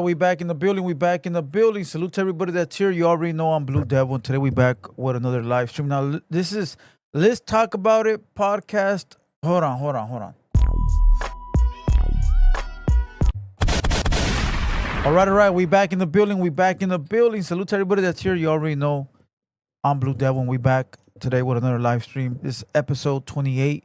we back in the building. We back in the building. Salute to everybody that's here. You already know I'm Blue Devil. And today we back with another live stream. Now, this is Let's Talk About It podcast. Hold on. All right. We back in the building. Salute to everybody that's here. You already know I'm Blue Devil. And we back today with another live stream. This is episode 28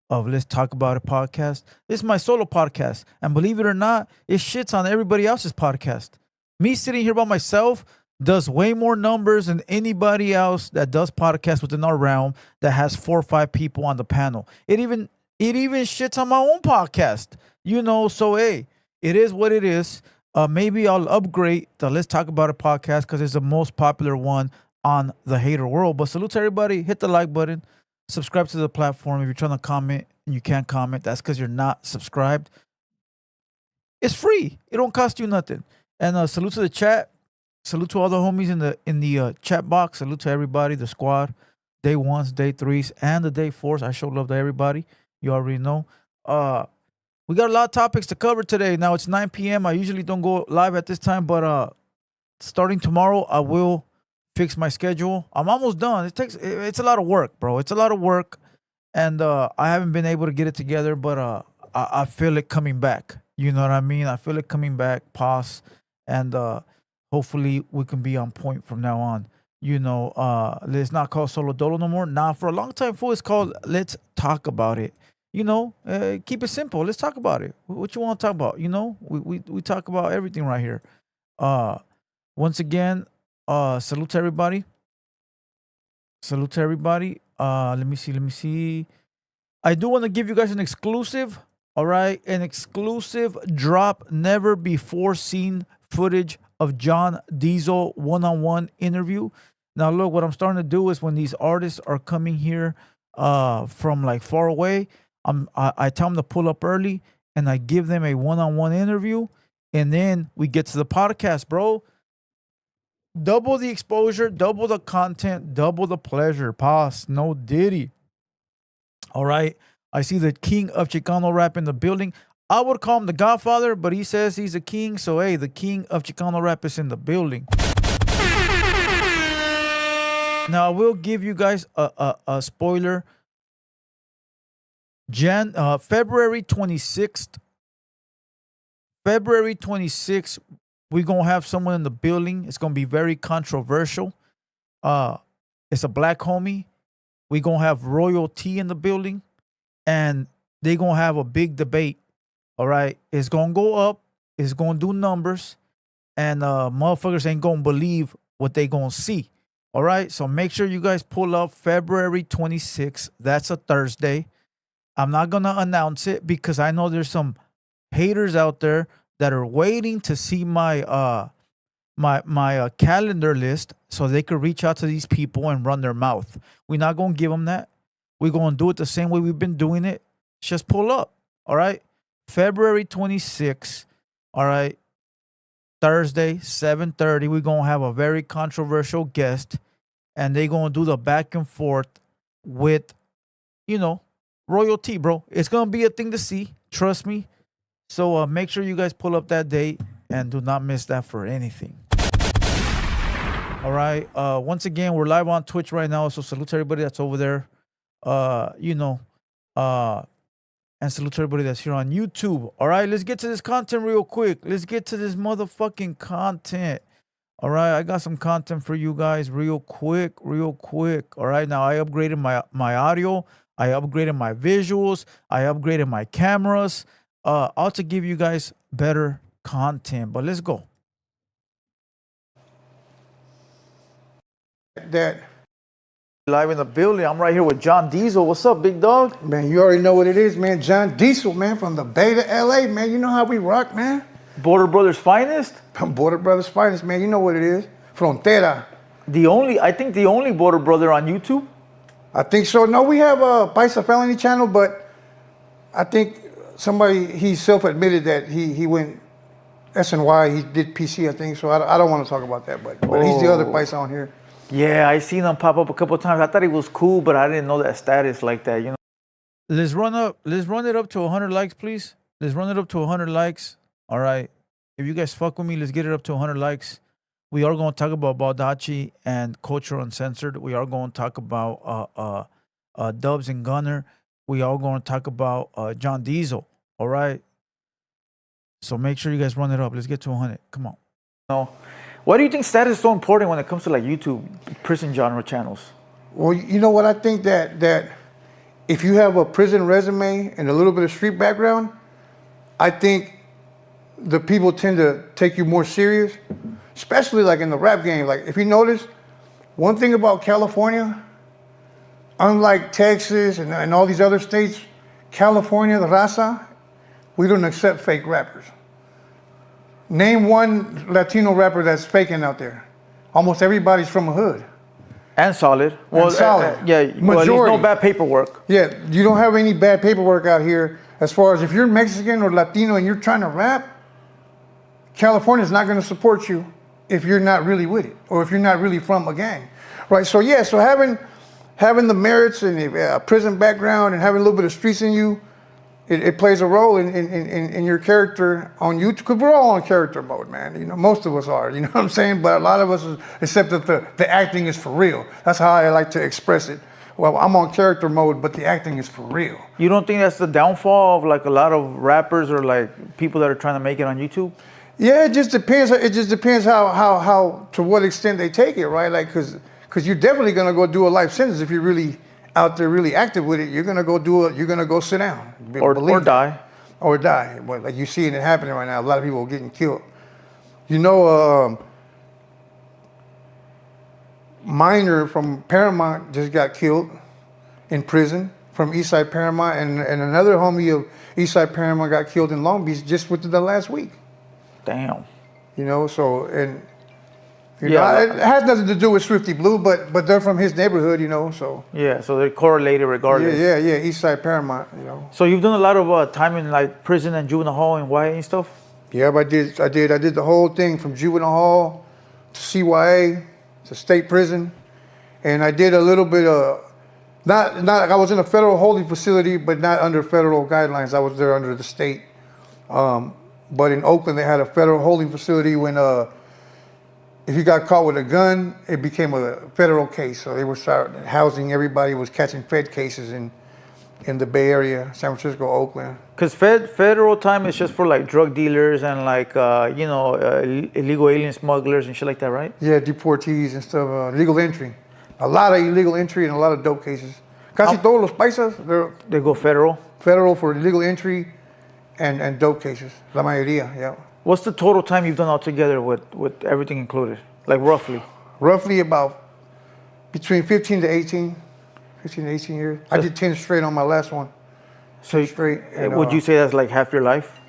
of Let's Talk About It podcast. This is my solo podcast. And believe it or not, it shits on everybody else's podcast. Me sitting here by myself does way more numbers than anybody else that does podcasts within our realm that has 4 or 5 people on the panel. It even shits on my own podcast. So hey, it is what it is. Maybe I'll upgrade the Let's Talk About It podcast because it's the most popular one on TheHaterWorld. But salute to everybody. Hit the like button. Subscribe to the platform. If you're trying to comment and you can't comment, that's because you're not subscribed. It's free. It don't cost you nothing. And salute to the chat. Salute to all the homies in the chat box. Salute to everybody, the squad, day 1s, day 3s, and the day 4s. I show love to everybody. You already know. We got a lot of topics to cover today. Now it's 9 p.m. I usually don't go live at this time, but starting tomorrow, I will fix my schedule. I'm almost done. It's a lot of work, bro. It's a lot of work, and I haven't been able to get it together, but I feel it coming back. You know what I mean? I feel it coming back, and hopefully we can be on point from now on. It's not called Solo Dolo no more. Now, for a long time, fool, it's called Let's Talk About It. Keep it simple. Let's talk about it. What you want to talk about? We talk about everything right here. Once again, salute to everybody. Let me see. I do want to give you guys an exclusive. All right, an exclusive drop, never before seen footage of John Diesel one-on-one interview. Now, look, what I'm starting to do is when these artists are coming here from like far away, I tell them to pull up early and I give them a one-on-one interview, and then we get to the podcast, bro. Double the exposure, double the content, double the pleasure. Pause. No Diddy. All right. I see the king of Chicano rap in the building. I would call him the Godfather, but he says he's a king. So, hey, the king of Chicano rap is in the building. Now, I will give you guys a spoiler. February 26th. We're going to have someone in the building. It's going to be very controversial. It's a black homie. We're going to have royalty in the building. And they're going to have a big debate. All right? It's going to go up. It's going to do numbers. And motherfuckers ain't going to believe what they going to see. All right? So make sure you guys pull up February 26th. That's a Thursday. I'm not going to announce it because I know there's some haters out there that are waiting to see my calendar list so they could reach out to these people and run their mouth. We're not going to give them that. We're going to do it the same way we've been doing it. Just pull up. All right? February 26th. All right? Thursday, 7:30. We're going to have a very controversial guest. And they're going to do the back and forth with, royalty, bro. It's going to be a thing to see. Trust me. So make sure you guys pull up that date and do not miss that for anything. All right. Once again, we're live on Twitch right now. So salute to everybody that's over there. And salute to everybody that's here on YouTube. All right. Let's get to this content real quick. Let's get to this motherfucking content. All right. I got some content for you guys real quick. All right. Now I upgraded my audio. I upgraded my visuals. I upgraded my cameras. All to give you guys better content. But let's go. That Live in the building. I'm right here with John Diesel. What's up, big dog? man, you already know what it is, man. John Diesel, man, from the Bay to LA, man. You know how we rock, man. Border Brothers finest? Border Brothers finest, man. You know what it is. Frontera. I think the only Border Brother on YouTube. I think so. No, we have a Paisa Felony channel, but I think he self-admitted that he went SNY, he did PC, I think. So I don't want to talk about that, but he's the other Paisa on here. Yeah, I seen him pop up a couple of times. I thought he was cool, but I didn't know that status like that, Let's run it up to 100 likes, please. Let's run it up to 100 likes. All right. If you guys fuck with me, let's get it up to 100 likes. We are going to talk about Baldacci and Culture Uncensored. We are going to talk about Dubs and Gunner. We are going to talk about John Diesel. All right. So make sure you guys run it up. Let's get to 100. Come on. No. Why do you think status is so important when it comes to like YouTube prison genre channels? Well, you know what? I think that if you have a prison resume and a little bit of street background, I think the people tend to take you more serious, especially like in the rap game. Like if you notice, one thing about California, unlike Texas and all these other states, California, the raza, we don't accept fake rappers. Name one Latino rapper that's faking out there. Almost everybody's from a hood. And solid. Well, solid. Yeah, well, at least no bad paperwork. Yeah, you don't have any bad paperwork out here. As far as if you're Mexican or Latino and you're trying to rap, California's not going to support you if you're not really with it or if you're not really from a gang, right? So yeah, so having the merits and a prison background and having a little bit of streets in you, it plays a role in your character on YouTube, because we're all on character mode, man. You know, most of us are, you know what I'm saying? But a lot of us, except that the acting is for real. That's how I like to express it. Well, I'm on character mode, but the acting is for real. You don't think that's the downfall of like a lot of rappers or like people that are trying to make it on YouTube? Yeah, it just depends. It just depends how to what extent they take it, right? Like, because you're definitely gonna go do a life sentence if you're really out there, really active with it. You're gonna go you're gonna go sit down, or die, or die. But like you see it happening right now, a lot of people are getting killed. You know, Minor from Paramount just got killed in prison from Eastside Paramount, and another homie of Eastside Paramount got killed in Long Beach just within the last week. Damn. You know, so you know, it has nothing to do with Swifty Blue, but they're from his neighborhood, you know, so. Yeah, so they're correlated regardless. Yeah, Eastside Paramount, you know. So you've done a lot of time in like prison and juvenile hall and YA and stuff? Yeah, but I did the whole thing from juvenile hall to CYA to state prison, and I did a little bit of, not I was in a federal holding facility, but not under federal guidelines. I was there under the state. But in Oakland, they had a federal holding facility when if you got caught with a gun, it became a federal case. So they were housing everybody, was catching Fed cases in the Bay Area, San Francisco, Oakland. Because federal time is just for like drug dealers and like, you know, illegal alien smugglers and shit like that, right? Yeah, deportees and stuff, illegal entry. A lot of illegal entry and a lot of dope cases. Casi todos los paisas, they go federal? Federal for illegal entry and dope cases, la mayoría, yeah. What's the total time you've done altogether with everything included? Like roughly? Roughly about between 15 to 18 years. So I did 10 straight on my last one. So straight. And, would you say that's like half your life?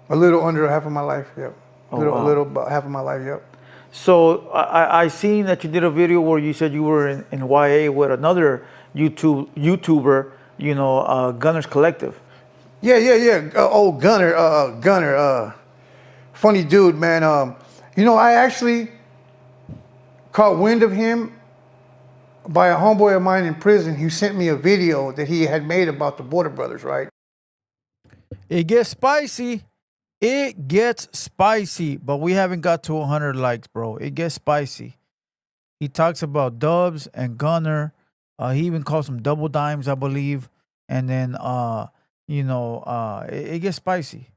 A little under half of my life, yeah. A little about half of my life, yeah. So I seen that you did a video where you said you were in YA with another YouTuber, you know, Gunners Collective. Yeah. Gunner, funny dude, man. You know, I actually caught wind of him by a homeboy of mine in prison. He sent me a video that he had made about the Border Brothers, right? It gets spicy. It gets spicy, but we haven't got to 100 likes, bro. It gets spicy. He talks about Dubs and Gunner. He even calls them double dimes, I believe. And then, you know, it gets spicy.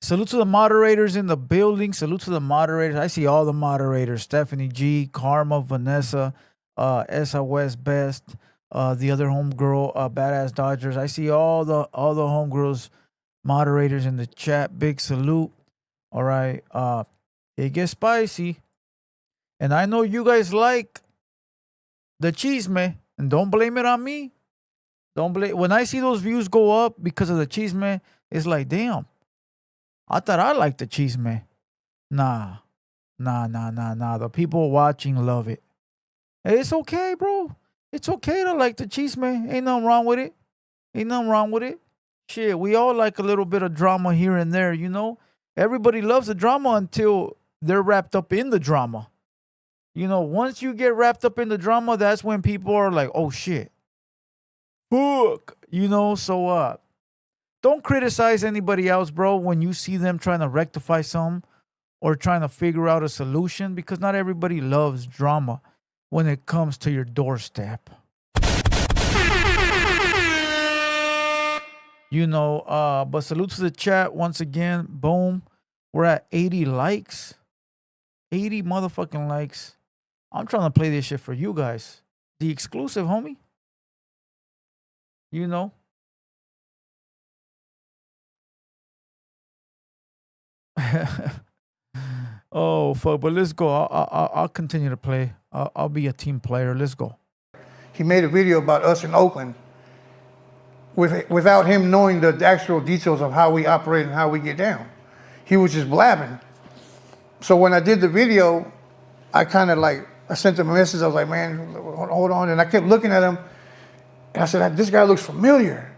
Salute to the moderators in the building. Salute to the moderators. I see all the moderators. Stephanie G, Karma, Vanessa, Esa West Best, the other homegirl, Badass Dodgers. I see all the homegirls, moderators in the chat. Big salute. All right. It gets spicy. And I know you guys like the chisme. And don't blame it on me. Don't blame. When I see those views go up because of the chisme, it's like, damn. I thought I liked the chisme. Nah. The people watching love it. It's okay, bro. It's okay to like the chisme. Ain't nothing wrong with it. Shit, we all like a little bit of drama here and there, you know? Everybody loves the drama until they're wrapped up in the drama. You know, once you get wrapped up in the drama, that's when people are like, oh, shit. Fuck. You know, so Don't criticize anybody else, bro, when you see them trying to rectify something or trying to figure out a solution, because not everybody loves drama when it comes to your doorstep. But salute to the chat once again. Boom. We're at 80 likes. 80 motherfucking likes. I'm trying to play this shit for you guys. The exclusive, homie. You know. Oh fuck! But let's go. I'll continue to play. I'll be a team player. Let's go. He made a video about us in Oakland without him knowing the actual details of how we operate and how we get down. He was just blabbing. So when I did the video, I kind of I sent him a message. I was like, man, hold on. And I kept looking at him. And I said, this guy looks familiar.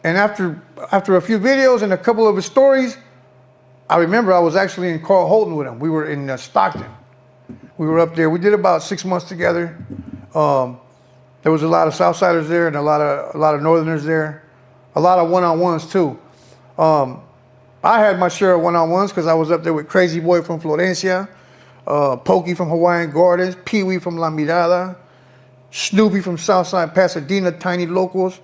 And after a few videos and a couple of his stories, I remember I was actually in Carl Holton with him. We were in Stockton. We were up there. We did about 6 months together. There was a lot of Southsiders there and a lot of Northerners there. A lot of one-on-ones too. I had my share of one-on-ones because I was up there with Crazy Boy from Florencia, Pokey from Hawaiian Gardens, Pee Wee from La Mirada, Snoopy from Southside Pasadena, Tiny Locals,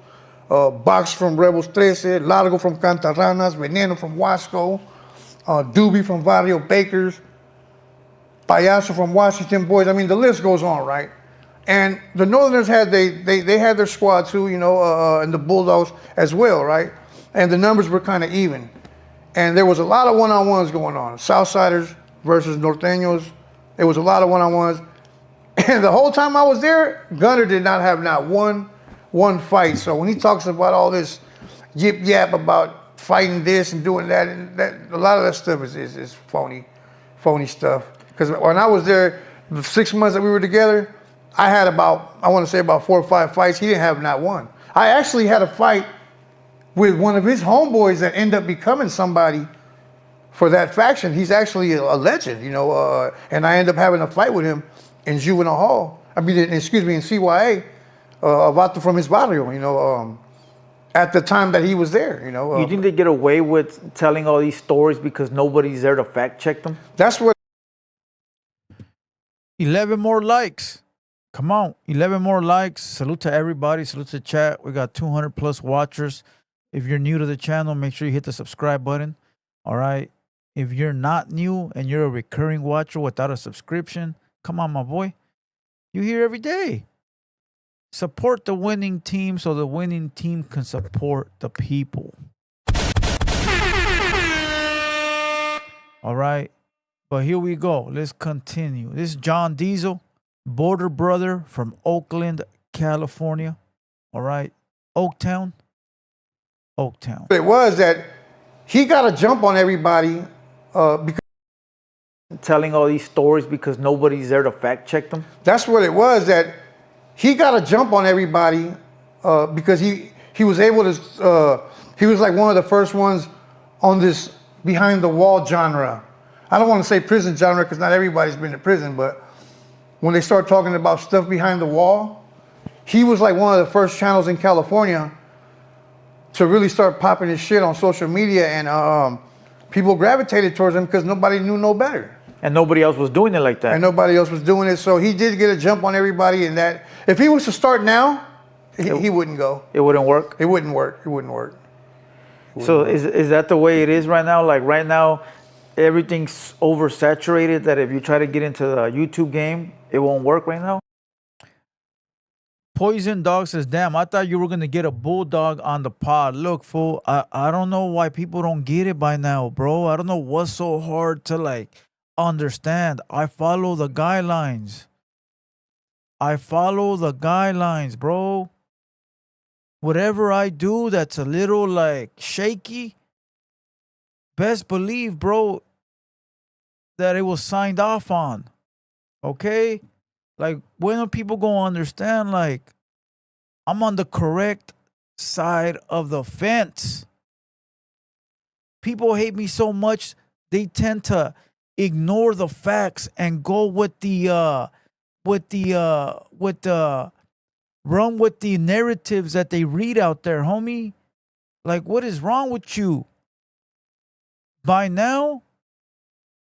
Box from Rebels 13, Largo from Cantarranas, Veneno from Wasco, Doobie from Barrio Bakers, Payaso from Washington Boys. I mean, the list goes on, right? And the Northerners had they had their squad too, and the Bulldogs as well, right? And the numbers were kind of even. And there was a lot of one-on-ones going on. Southsiders versus Norteños. There was a lot of one-on-ones. And the whole time I was there, Gunner did not have not one fight. So when he talks about all this yip yap about fighting this and doing that, and a lot of that stuff is phony stuff. Because when I was there, the 6 months that we were together, I had about 4 or 5 fights. He didn't have not one. I actually had a fight with one of his homeboys that ended up becoming somebody for that faction. He's actually a legend, and I ended up having a fight with him in Juvenile Hall. In CYA, Vato from his barrio, at the time that he was there, You think they get away with telling all these stories because nobody's there to fact check them? That's what. 11 more likes. Come on, 11 more likes. Salute to everybody. Salute to the chat. We got 200 plus watchers. If you're new to the channel, make sure you hit the subscribe button. All right. If you're not new and you're a recurring watcher without a subscription, come on, my boy. You here every day. Support the winning team so the winning team can support the people. All right. But here we go. Let's continue. This is John Diesel, border brother from Oakland, California. All right. Oaktown. It was that he got a jump on everybody because telling all these stories because nobody's there to fact check them. That's what it was, that he got a jump on everybody because he was able to, he was like one of the first ones on this behind the wall genre. I don't want to say prison genre because not everybody's been to prison, but when they start talking about stuff behind the wall, he was like one of the first channels in California to really start popping his shit on social media, and people gravitated towards him because nobody knew no better. And nobody else was doing it like that. And nobody else was doing it, so he did get a jump on everybody, and that if he was to start now, he wouldn't go. It wouldn't work? It wouldn't work. It wouldn't work. So is that the way it is right now? Like right now, everything's oversaturated that if you try to get into the YouTube game, it won't work right now? Poison Dog says, damn, I thought you were going to get a bulldog on the pod. Look, fool, I don't know why people don't get it by now, bro. I don't know what's so hard to, understand. I follow the guidelines. Bro. Whatever I do that's a little, shaky, best believe, bro, that it was signed off on. Okay? When are people going to understand, I'm on the correct side of the fence? People hate me so much, they tend to ignore the facts and go with the run with the narratives that they read out there, homie. Like, what is wrong with you? By now,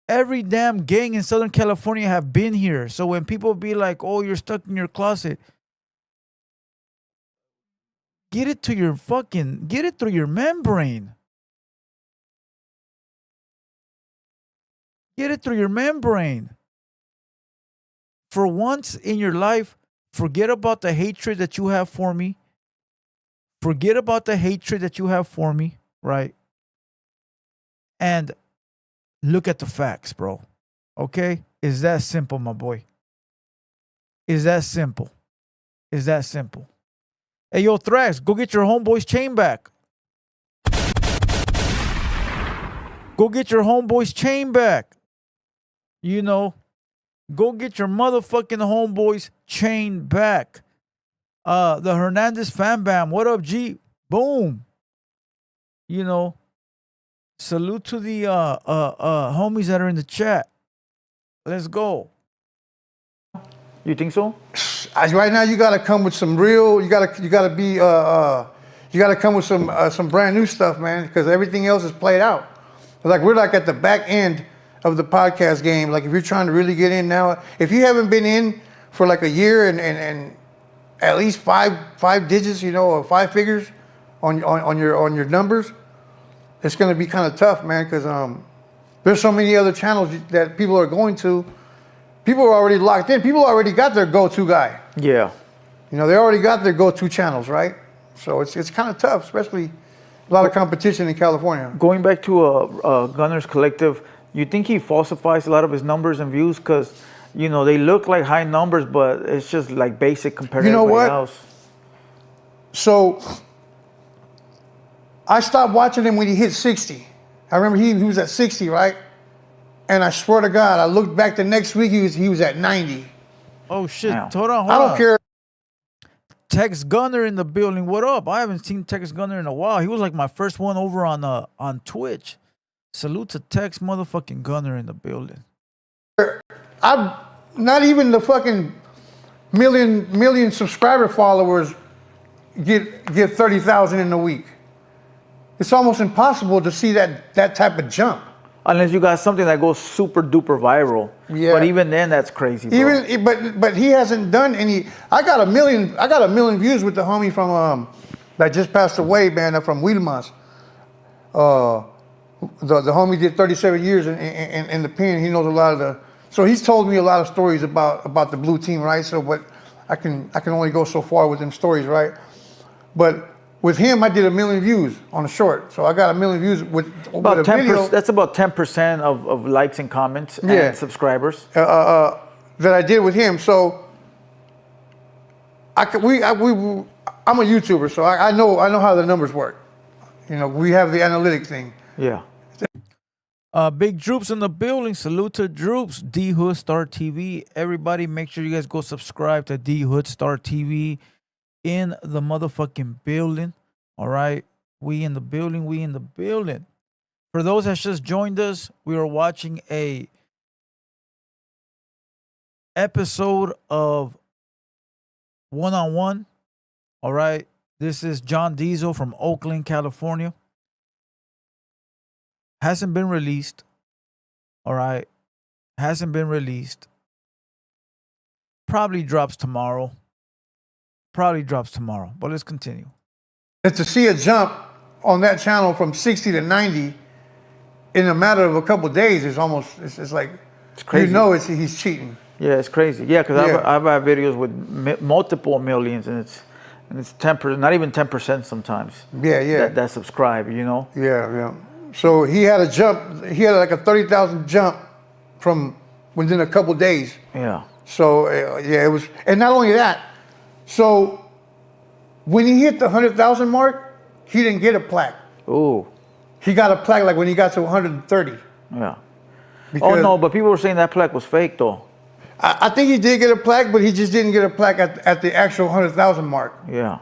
every damn gang in Southern California have been here. So when people be like, oh, you're stuck in your closet, get it through your membrane. Get it through your membrane. For once in your life, forget about the hatred that you have for me. Forget about the hatred that you have for me, right? And look at the facts, bro. Okay? It's that simple, my boy. It's that simple. It's that simple. Hey, yo, Thrax, go get your homeboy's chain back. Go get your homeboy's chain back. You know, go get your motherfucking homeboy's chain back. The Hernandez fan bam. What up, G? Boom. You know, salute to the homies that are in the chat. Let's go. You think so? Right now, you gotta come with some real. You gotta come with some brand new stuff, man, because everything else is played out. Like we're like at the back end of the podcast game. Like if you're trying to really get in now, if you haven't been in for like a year and at least five digits, you know, or 5 figures on your numbers, it's gonna be kind of tough, man, because there's so many other channels that people are going to. People are already locked in. People already got their go-to guy. Yeah. You know, they already got their go-to channels, right? So it's kind of tough, especially a lot of competition in California. Going back to Gunner's Collective, you think he falsifies a lot of his numbers and views? Because, you know, they look like high numbers, but it's just like basic compared to everybody else. So I stopped watching him when he hit 60. I remember he was at 60, right? And I swear to God, I looked back the next week, he was at 90. Oh, shit. Now, Hold on. I don't care. Tex Gunner in the building. What up? I haven't seen Tex Gunner in a while. He was like my first one over on Twitch. Salute to Tex motherfucking Gunner in the building. I'm not even the fucking million subscriber followers get 30,000 in a week. It's almost impossible to see that type of jump. Unless you got something that goes super duper viral. Yeah. But even then, that's crazy, bro. But he hasn't done any. I got a million views with the homie from that just passed away, man, from Wilmas. The homie did 37 years in the pen. He knows a lot of the. So he's told me a lot of stories about the blue team, right? So, but I can only go so far with them stories, right? But with him, I did 1 million views on a short. So I got 1 million views with a video. That's about 10% of likes and comments and subscribers. That I did with him. So I'm a YouTuber, so I know how the numbers work. You know, we have the analytic thing. Yeah. Big Droops in the building. Salute to Droops. D Hood Star TV. Everybody, make sure you guys go subscribe to D Hood Star TV. In the motherfucking building. All right. We in the building. We in the building. For those that just joined us, we are watching a episode of One on One. All right. This is John Diesel from Oakland, California. Hasn't been released. All right. Hasn't been released. Probably drops tomorrow. But let's continue. And to see a jump on that channel from 60 to 90 in a matter of a couple of days is almost, it's like, it's crazy. You know, he's cheating. Yeah, it's crazy. Yeah, because I've had videos with multiple millions, and it's 10%, not even 10% sometimes. Yeah. That subscribe, you know. Yeah. So he had a jump. He had like a 30,000 jump from within a couple of days. Yeah. So it was, and not only that. So when he hit the 100,000 mark, he didn't get a plaque. Ooh. He got a plaque like when he got to 130. Yeah. Oh no, but people were saying that plaque was fake though. I think he did get a plaque, but he just didn't get a plaque at the actual 100,000 mark. Yeah.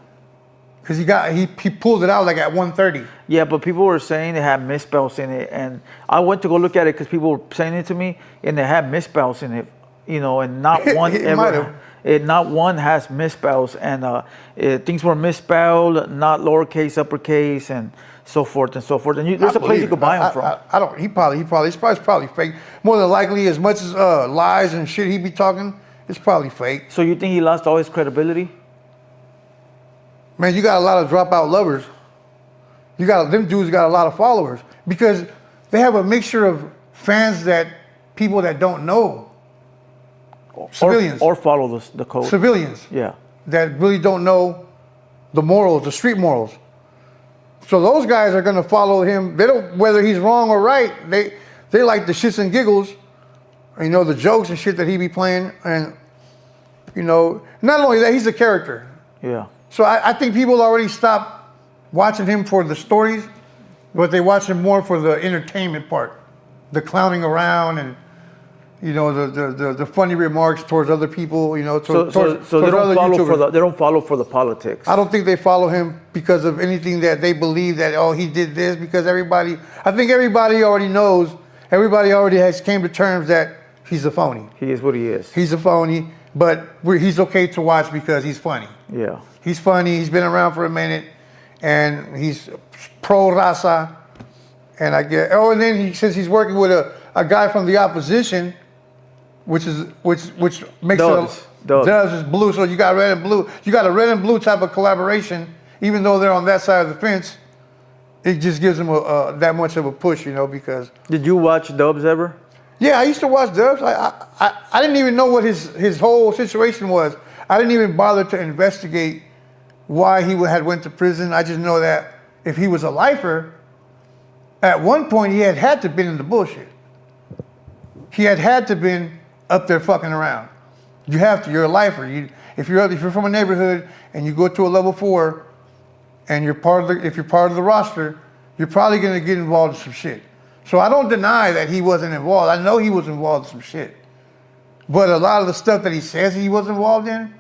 Because he pulled it out like at 130. Yeah, but people were saying they had misspells in it, and I went to go look at it because people were saying it to me, and they had misspells in it, you know, and not one ever. Not one has misspells, and things were misspelled, not lowercase, uppercase, and so forth and so forth. And there's a place you could buy them from. I don't. It's probably fake. More than likely, as much as lies and shit he be talking, it's probably fake. So you think he lost all his credibility? Man, you got a lot of dropout lovers. Them dudes got a lot of followers because they have a mixture of fans that people that don't know. Civilians. Or follow the code. Civilians. Yeah. That really don't know the morals, the street morals. So those guys are gonna follow him. They don't, whether he's wrong or right, they like the shits and giggles, the jokes and shit that he be playing. And, not only that, he's a character. Yeah. So I think people already stopped watching him for the stories, but they watch him more for the entertainment part, the clowning around and the funny remarks towards other people. So they don't follow for the politics. I don't think they follow him because of anything that they believe that he did this, because I think everybody already knows. Everybody already has came to terms that he's a phony. He is what he is. He's a phony, but he's okay to watch because he's funny. Yeah. He's funny. He's been around for a minute. And he's pro raza, and I get. And then since he's working with a guy from the opposition, which makes Dubs is blue. So you got red and blue. You got a red and blue type of collaboration, even though they're on that side of the fence. It just gives them that much of a push, because. Did you watch Dubs ever? Yeah, I used to watch Dubs. I didn't even know what his whole situation was. I didn't even bother to investigate why he had went to prison. I just know that if he was a lifer, at one point he had to been in the bullshit. He had to been up there fucking around. You have to. You're a lifer. If you're from a neighborhood and you go to a level 4, and if you're part of the roster, you're probably gonna get involved in some shit. So I don't deny that he wasn't involved. I know he was involved in some shit, but a lot of the stuff that he says he was involved in,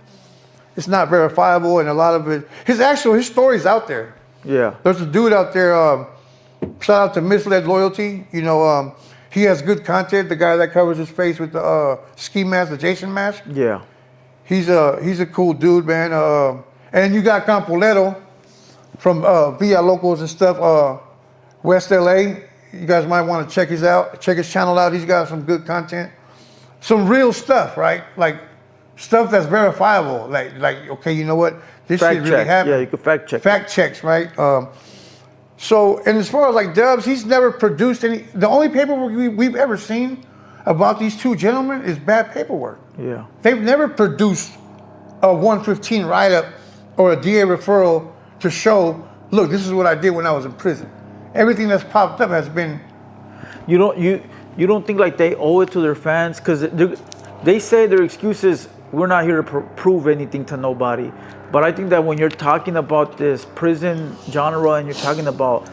it's not verifiable, and a lot of it, his story's out there. Yeah. There's a dude out there, shout out to Misled Loyalty. He has good content, the guy that covers his face with the ski mask, the Jason mask. Yeah. He's a cool dude, man. And you got Campoleto from Via Locals and stuff, West LA. You guys might want to check his channel out. He's got some good content. Some real stuff, right? Like, stuff that's verifiable, like okay, you know what? This shit really happened. Yeah, you can fact check. Fact checks, right? So, and as far as like Dubs, he's never produced any. The only paperwork we've ever seen about these two gentlemen is bad paperwork. Yeah. They've never produced a 115 write-up or a DA referral to show, look, this is what I did when I was in prison. Everything that's popped up has been. You don't think like they owe it to their fans, because they say their excuse is, we're not here to prove anything to nobody. But I think that when you're talking about this prison genre and you're talking about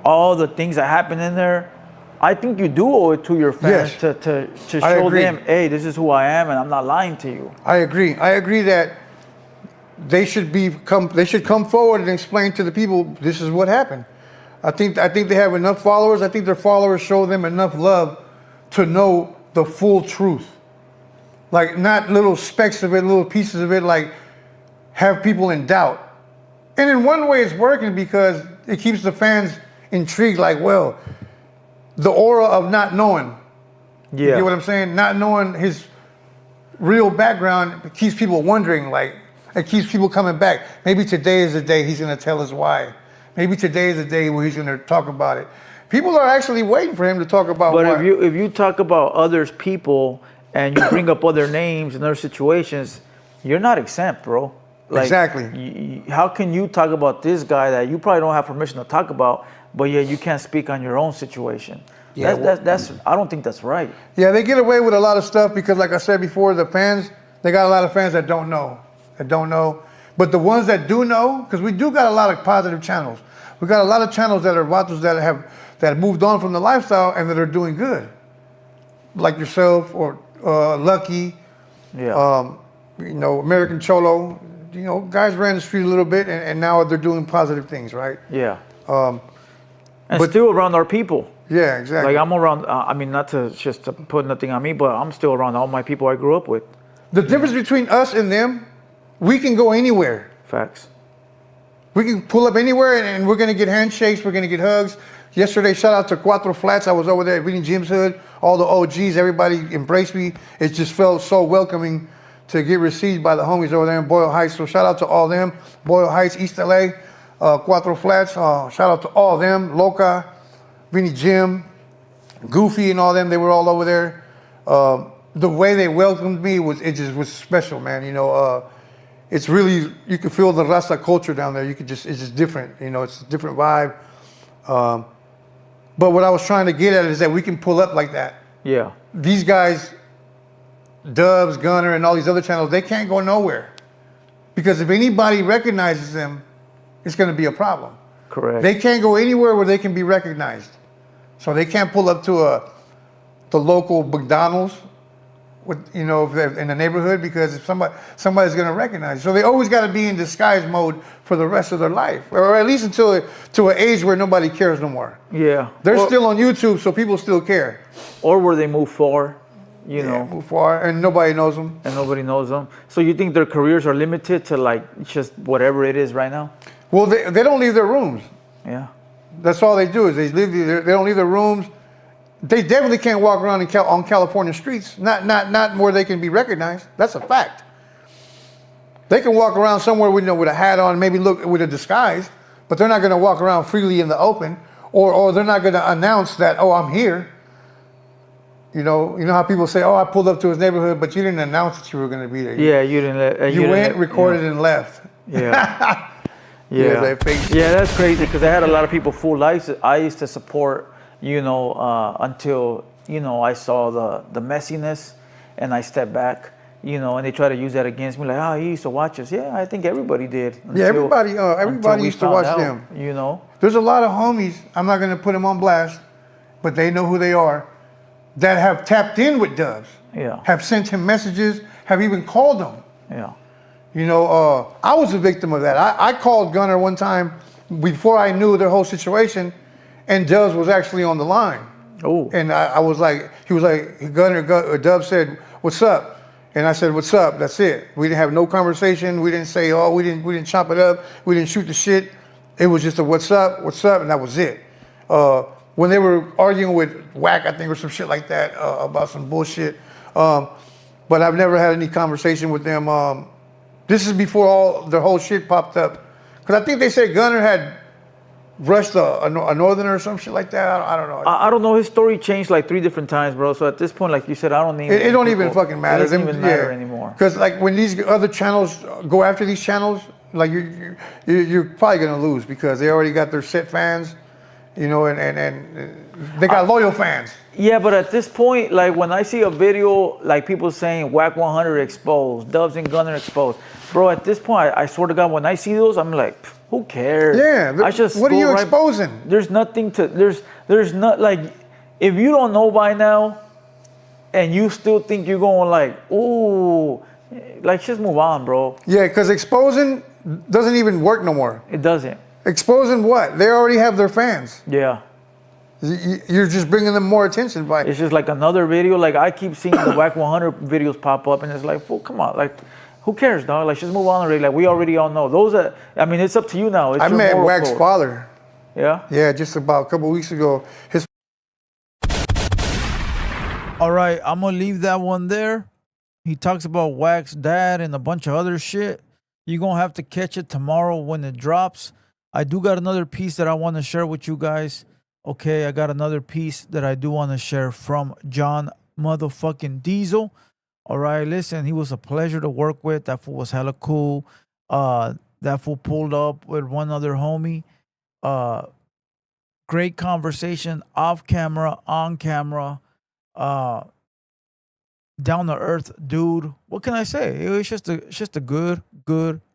all the things that happen in there, I think you do owe it to your fans to show them, hey, this is who I am and I'm not lying to you. I agree. I agree that they should come forward and explain to the people, this is what happened. I think they have enough followers. I think their followers show them enough love to know the full truth. Like, not little specks of it, little pieces of it, like have people in doubt. And in one way it's working because it keeps the fans intrigued, like, well, the aura of not knowing. Yeah. You get what I'm saying? Not knowing his real background keeps people wondering, like, it keeps people coming back. Maybe today is the day he's gonna tell us why. Maybe today is the day where he's gonna talk about it. People are actually waiting for him to talk about why. But if you talk about others people and you bring up other names and other situations, you're not exempt, bro. Like, exactly. How can you talk about this guy that you probably don't have permission to talk about, but yet you can't speak on your own situation? Yeah, that's I don't think that's right. Yeah, they get away with a lot of stuff because, like I said before, the fans, they got a lot of fans that don't know. But the ones that do know, because we do got a lot of positive channels. We got a lot of channels that are vatos that have moved on from the lifestyle and that are doing good. Like yourself or Lucky, American Cholo. Guys ran the street a little bit and now they're doing positive things, right? Yeah. But still around our people. Yeah, exactly. Like, I'm around, not to put nothing on me, but I'm still around all my people I grew up with. The difference between us and them, we can go anywhere. Facts. We can pull up anywhere and we're going to get handshakes. We're going to get hugs. Yesterday, shout out to Cuatro Flats. I was over there at Vinny Jim's hood. All the OGs, everybody embraced me. It just felt so welcoming to get received by the homies over there in Boyle Heights. So shout out to all them. Boyle Heights, East LA, Cuatro Flats. Shout out to all them. Loca, Vinny Jim, Goofy and all them. They were all over there. The way they welcomed me was special, man. You know, it's really, you can feel the Rasta culture down there. It's just different. You know, it's a different vibe. But what I was trying to get at is that we can pull up like that. Yeah. These guys, Dubs, Gunner, and all these other channels, they can't go nowhere. Because if anybody recognizes them, it's going to be a problem. Correct. They can't go anywhere where they can be recognized. So they can't pull up to the local McDonald's if they're in the neighborhood, because if somebody's going to recognize you. So they always got to be in disguise mode for the rest of their life, or at least until to an age where nobody cares no more. Yeah. They're still on YouTube, so people still care. Or where they move far, you know. Move far, and nobody knows them. And nobody knows them. So you think their careers are limited to like just whatever it is right now? Well, they don't leave their rooms. Yeah. That's all they do is they don't leave their rooms. They definitely can't walk around on California streets. Not where they can be recognized. That's a fact. They can walk around somewhere with a hat on, maybe look with a disguise, but they're not going to walk around freely in the open, or they're not going to announce that, oh, I'm here. You know how people say, oh, I pulled up to his neighborhood, but you didn't announce that you were going to be there. Yeah, you didn't. You went, recorded, and left. Yeah. Yeah, yeah, that's crazy because I had a lot of people fooled. I used to support, until, I saw the messiness and I stepped back, and they try to use that against me. Like, he used to watch us. Yeah, I think everybody did. Everybody used to watch them. There's a lot of homies, I'm not going to put them on blast, but they know who they are, that have tapped in with Dubs. Yeah. Have sent him messages, have even called him. Yeah. I was a victim of that. I called Gunner one time before I knew their whole situation, and Dubs was actually on the line. Oh. And I was like, he was like, Dubs said, "What's up?" And I said, "What's up?" That's it. We didn't have no conversation. We didn't say, we didn't chop it up. We didn't shoot the shit. It was just a what's up, and that was it. When they were arguing with Whack, I think, or some shit like that, about some bullshit. But I've never had any conversation with them. This is before their whole shit popped up. Because I think they said Gunner had rushed a northerner or some shit like that. I don't know. I don't know. His story changed like 3 different times, bro. So at this point, like you said, I don't even. It don't even fucking matter. It doesn't even matter anymore. Because like when these other channels go after these channels, like you're probably gonna lose because they already got their set fans, and they got loyal fans. Yeah, but at this point, like when I see a video, like people saying Whack 100 exposed, Dubs and Gunner exposed, bro. At this point, I swear to God, when I see those, I'm like, who cares? Yeah. What are you exposing? There's nothing to. There's not like, if you don't know by now, and you still think you're going like, ooh, like just move on, bro. Yeah, because exposing doesn't even work no more. It doesn't. Exposing what? They already have their fans. Yeah. You're just bringing them more attention by. It's just like another video. Like I keep seeing the Whack 100 videos pop up, and it's like, fool, come on, like, who cares, dog? Like, just move on already. Like, we already all know. It's up to you now. I met Whack's father. Yeah. Yeah, just about a couple of weeks ago. All right, I'm gonna leave that one there. He talks about Whack's dad and a bunch of other shit. You're gonna have to catch it tomorrow when it drops. I do got another piece that I want to share with you guys. Okay, I got another piece that I do want to share from John motherfucking Diesel. All right, listen, he was a pleasure to work with. That fool was hella cool. That fool pulled up with one other homie. Great conversation, off camera, on camera. Down to earth dude. What can I say? It's just a good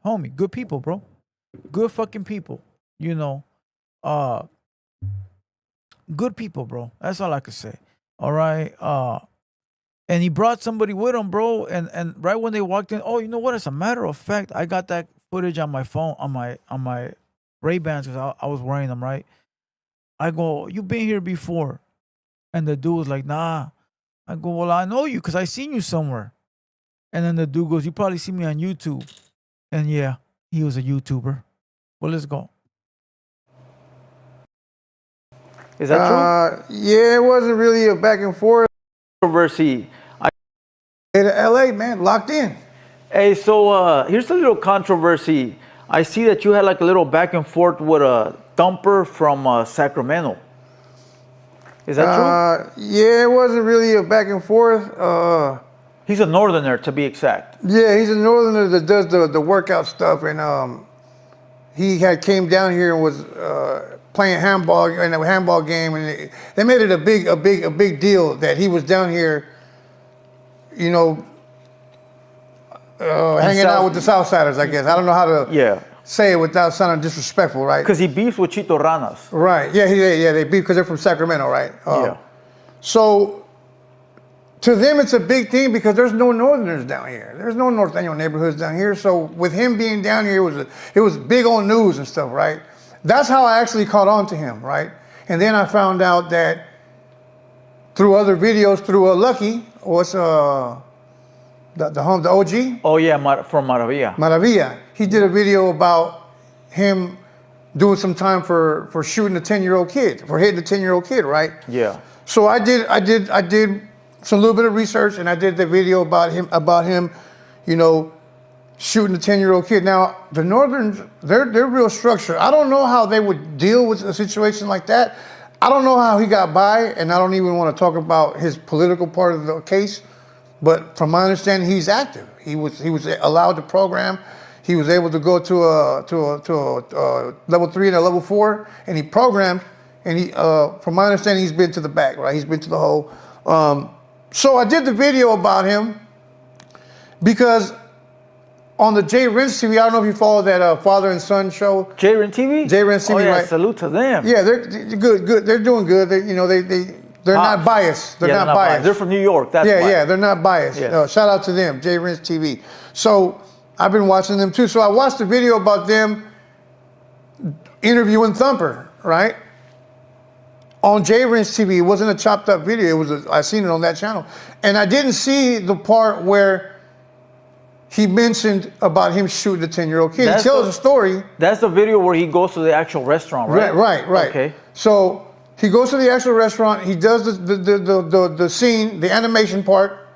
homie. Good people, bro. Good fucking people. Good people, bro. That's all I could say. All right. And he brought somebody with him, bro. And right when they walked in, oh, you know what? As a matter of fact, I got that footage on my phone, on my Ray-Bans, because I was wearing them, right? I go, you been here before? And the dude was like, nah. I go, well, I know you because I seen you somewhere. And then the dude goes, "You probably see me on YouTube." And yeah, he was a YouTuber. Well, let's go. Is that true? Yeah, it wasn't really a back and forth. Controversy. Hey, to LA, man, locked in. Hey, so here's a little controversy. I see that you had like a little back and forth with a thumper from Sacramento. Is that true? Yeah, it wasn't really a back and forth. He's a northerner, to be exact. Yeah, he's a northerner that does the workout stuff, and he had came down here and was playing handball in a handball game, and they made it a big deal that he was down here, you know, hanging out with the Southsiders. I guess I don't know how to say it without sounding disrespectful, right? Because he beefs with Chito Ranas. Right. Yeah. They beef because they're from Sacramento, right? Yeah. So. To them, it's a big thing because there's no Northerners down here. There's no Norteño neighborhoods down here. So with him being down here, it was big on news and stuff, right? That's how I actually caught on to him, right? And then I found out that through other videos, through Lucky, what's the OG? Oh yeah, from Maravilla. Maravilla. He did a video about him doing some time for shooting a 10-year-old kid, for hitting a 10-year-old kid, right? Yeah. So I did some little bit of research, and I did the video about him, you know, shooting a 10-year-old kid. Now, the Northerns, they're real structured. I don't know how they would deal with a situation like that. I don't know how he got by, and I don't even want to talk about his political part of the case. But from my understanding, he's active. He was allowed to program. He was able to go to a level 3 and a level 4, and he programmed. And he, from my understanding, he's been to the back, right? He's been to the hole. So I did the video about him because on the Jay Rince TV, I don't know if you follow that father and son show. Jay Rince TV? Jay Rince TV, oh, yeah, right? Salute to them. Yeah, they're good. They're doing good. They're not biased. They're not biased. They're from New York. That's why. Yeah, they're not biased. Yes. Shout out to them, Jay Rince TV. So I've been watching them too. So I watched the video about them interviewing Thumper, right? On Jay Rince TV. It wasn't a chopped up video. I seen it on that channel. And I didn't see the part where he mentioned about him shooting a 10-year-old kid. He tells a story. That's the video where he goes to the actual restaurant, right? Right. Okay. So he goes to the actual restaurant. He does the scene, the animation part,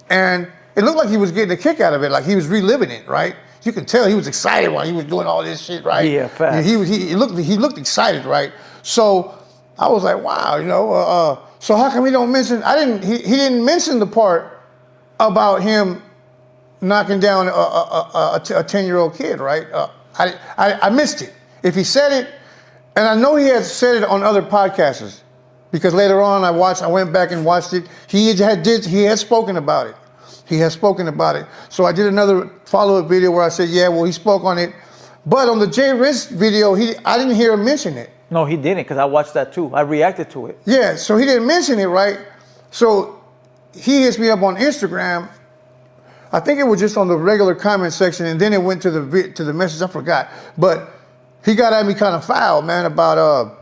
and it looked like he was getting a kick out of it, like he was reliving it, right? You can tell he was excited while he was doing all this shit, right? Yeah, fast. He looked excited, right? So I was like, wow, you know. So how come he don't mention? He didn't mention the part about him knocking down a 10-year-old kid, right? I missed it. If he said it, and I know he had said it on other podcasts, because later on I went back and watched it. He had spoken about it. He has spoken about it. So I did another follow-up video where I said, yeah, well, he spoke on it. But on the Jay Rince video, I didn't hear him mention it. No, he didn't, because I watched that too. I reacted to it. Yeah, so he didn't mention it, right? So he hits me up on Instagram. I think it was just on the regular comment section, and then it went to the message. I forgot. But he got at me kind of foul, man, about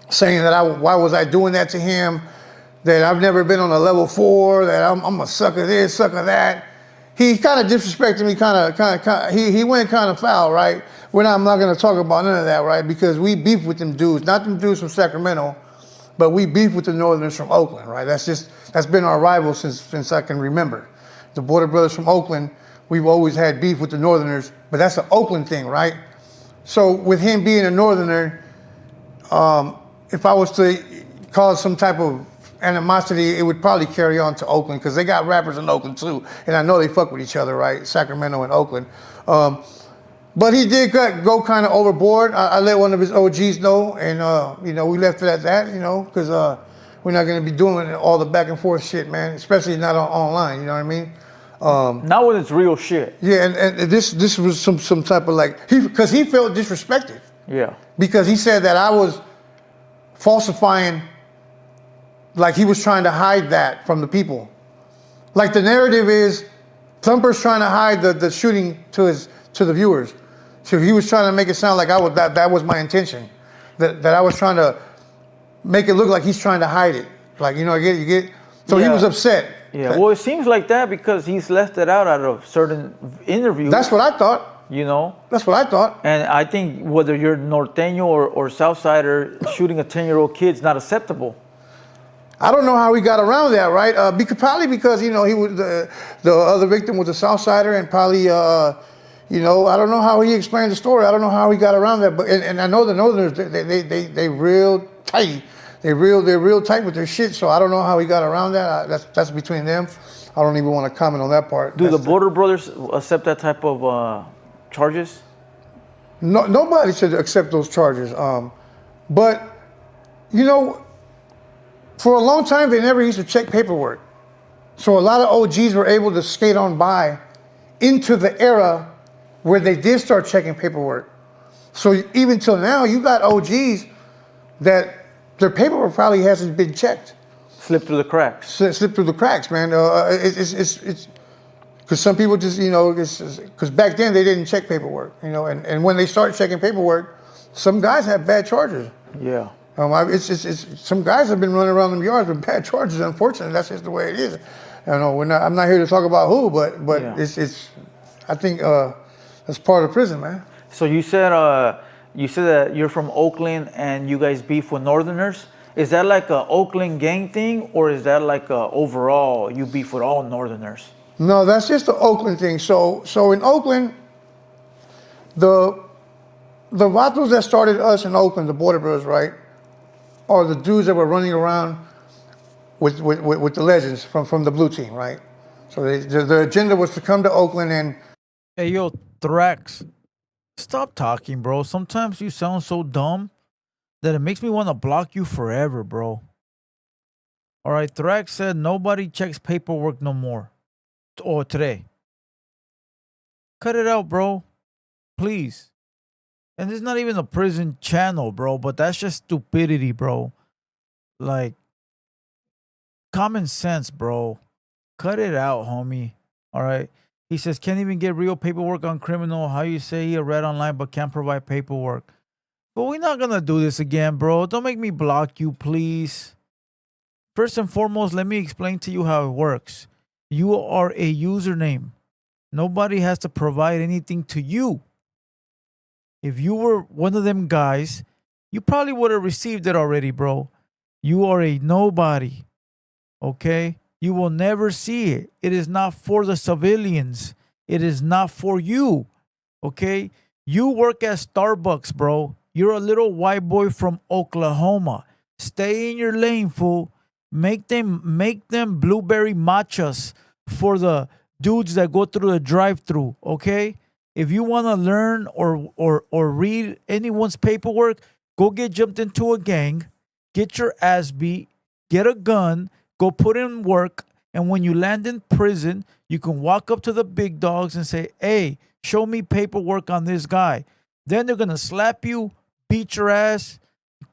saying that why was I doing that to him? That I've never been on a level 4. That I'm a sucker this, sucker that. He kind of disrespected me. He went kind of foul, right? I'm not going to talk about none of that, right? Because we beef with them dudes, not them dudes from Sacramento, but we beef with the Northerners from Oakland, right? That's been our rival since I can remember. The Border Brothers from Oakland, we've always had beef with the Northerners, but that's an Oakland thing, right? So with him being a Northerner, if I was to cause some type of animosity, it would probably carry on to Oakland, because they got rappers in Oakland too, and I know they fuck with each other, right? Sacramento and Oakland. But he did go kind of overboard. I let one of his OGs know, and you know, we left it at that, you know, because we're not going to be doing all the back and forth shit, man, especially not online, you know what I mean? Not when it's real shit. Yeah, and this was some type of like, because he felt disrespected. Yeah. Because he said that I was falsifying, like he was trying to hide that from the people. Like the narrative is, Thumper's trying to hide the shooting to the viewers. So he was trying to make it sound like that was my intention. That I was trying to make it look like he's trying to hide it. Like, you know, you get. So he was upset. Yeah, well, it seems like that because he's left it out of certain interviews. That's what I thought. You know? That's what I thought. And I think whether you're Norteño or Southsider, shooting a 10-year-old kid's not acceptable. I don't know how he got around that, right? Probably because, he was the other victim was a Southsider, and probably, I don't know how he explained the story. I don't know how he got around that. But and I know the Northerners, they real tight. They're real tight with their shit. So I don't know how he got around that. That's between them. I don't even want to comment on that part. Do the Border Brothers accept that type of charges? No, nobody should accept those charges. But for a long time, they never used to check paperwork. So a lot of OGs were able to skate on by into the era where they did start checking paperwork. So even till now, you got OGs that their paperwork probably hasn't been checked. Slipped through the cracks. Slipped through the cracks, man. It's because some people just, because back then they didn't check paperwork, and when they start checking paperwork, some guys have bad charges. Yeah. It's some guys have been running around them yards with bad charges. Unfortunately, that's just the way it is. I'm not here to talk about who, but yeah. It's I think that's part of prison, man. So you said that you're from Oakland and you guys beef with Northerners. Is that like a Oakland gang thing, or is that like a overall you beef with all Northerners? No, that's just the Oakland thing. So in Oakland, the vatos that started us in Oakland, the Border Brothers, right, are the dudes that were running around with the legends from the blue team, right? So the agenda was to come to Oakland and... Hey, yo, Thrax, stop talking, bro. Sometimes you sound so dumb that it makes me want to block you forever, bro. All right, Thrax said nobody checks paperwork no more. Or today. Cut it out, bro. Please. And it's not even a prison channel, bro, but that's just stupidity, bro. Like, common sense, bro. Cut it out, homie. All right. He says, can't even get real paperwork on criminal. How you say he read online but can't provide paperwork. But we're not going to do this again, bro. Don't make me block you, please. First and foremost, let me explain to you how it works. You are a username. Nobody has to provide anything to you. If you were one of them guys, you probably would have received it already, bro. You are a nobody. Okay? You will never see it. It is not for the civilians. It is not for you. Okay? You work at Starbucks, bro. You're a little white boy from Oklahoma. Stay in your lane, fool. Make them blueberry matchas for the dudes that go through the drive-thru, okay? If you want to learn or read anyone's paperwork, go get jumped into a gang, get your ass beat, get a gun, go put in work, and when you land in prison, you can walk up to the big dogs and say, hey, show me paperwork on this guy. Then they're going to slap you, beat your ass,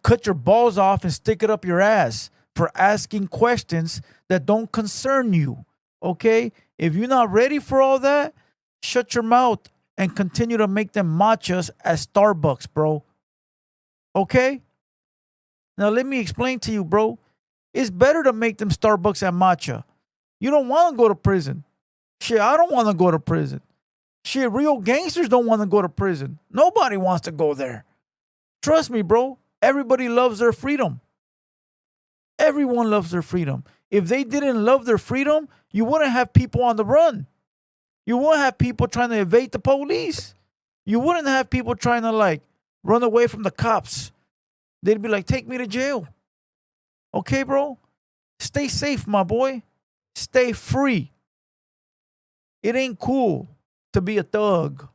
cut your balls off, and stick it up your ass for asking questions that don't concern you, okay? If you're not ready for all that, shut your mouth and continue to make them matchas at Starbucks, bro. Okay? Now let me explain to you, bro. It's better to make them Starbucks at matcha. You don't want to go to prison. Shit, I don't want to go to prison. Shit, real gangsters don't want to go to prison. Nobody wants to go there. Trust me, bro. Everybody loves their freedom. Everyone loves their freedom. If they didn't love their freedom, you wouldn't have people on the run. You wouldn't have people trying to evade the police. You wouldn't have people trying to run away from the cops. They'd be like, take me to jail. Okay, bro? Stay safe, my boy. Stay free. It ain't cool to be a thug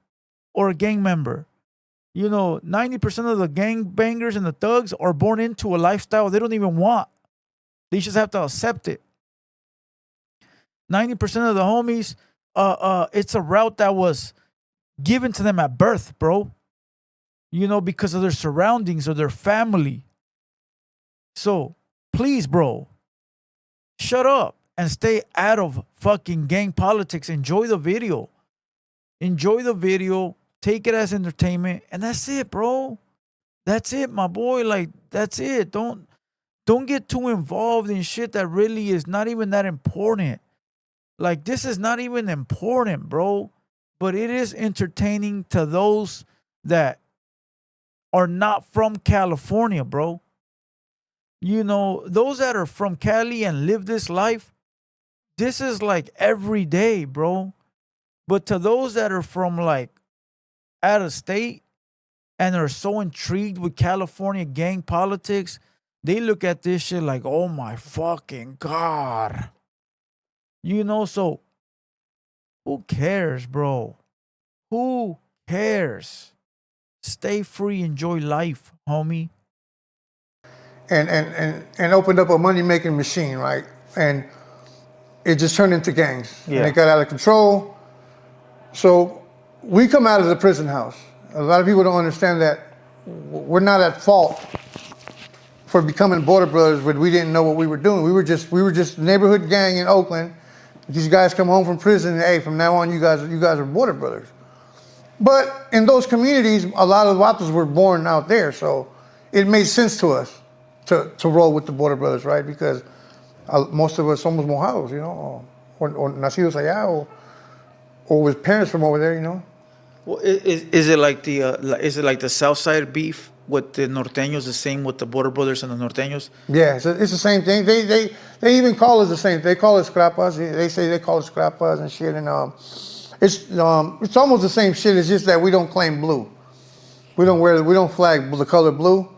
or a gang member. 90% of the gang bangers and the thugs are born into a lifestyle they don't even want. They just have to accept it. 90% of the homies, it's a route that was given to them at birth, bro. Because of their surroundings or their family. So, please, bro, shut up and stay out of fucking gang politics. Enjoy the video. Enjoy the video. Take it as entertainment. And that's it, bro. That's it, my boy. That's it. Don't get too involved in shit that really is not even that important. Like, this is not even important, bro. But it is entertaining to those that are not from California, bro. You know, those that are from Cali and live this life, this is like every day, bro. But to those that are from like out of state and are so intrigued with California gang politics, they look at this shit like, oh my fucking God. You know, so who cares, bro? Who cares? Stay free, enjoy life, homie. And opened up a money making machine, right? And it just turned into gangs. Yeah. And it got out of control. So we come out of the prison house. A lot of people don't understand that we're not at fault for becoming border brothers, but we didn't know what we were doing. We were just neighborhood gang in Oakland. These guys come home from prison, and hey, from now on, you guys are border brothers. But in those communities, a lot of Vatos were born out there, so it made sense to us to roll with the border brothers, right? Because most of us somos mojados, you know, or nacidos allá, or with parents from over there, you know. Well, is it like the Southside beef with the norteños the same with the border brothers and the norteños? Yeah, it's the same thing. They even call us the same. They call us scrapas. They say they call us scrapas and shit. And it's almost the same shit. It's just that we don't claim blue. We don't flag the color blue.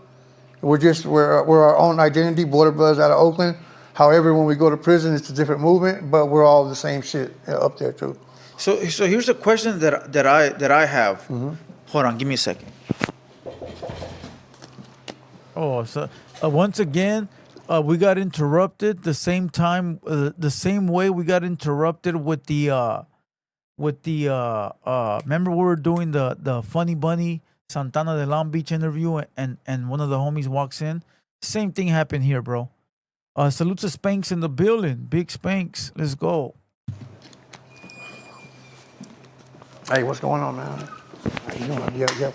We're our own identity. Border brothers out of Oakland. However, when we go to prison, it's a different movement. But we're all the same shit up there too. So here's a question that I have. Mm-hmm. Hold on, give me a second. Oh, so once again, we got interrupted the same time, the same way we got interrupted with the remember we were doing the Funny Bunny Santana de Long Beach interview, and one of the homies walks in. Same thing happened here, bro. Salute to Spanks in the building. Big Spanks. Let's go. Hey, what's going on, man? How you doing? Yeah.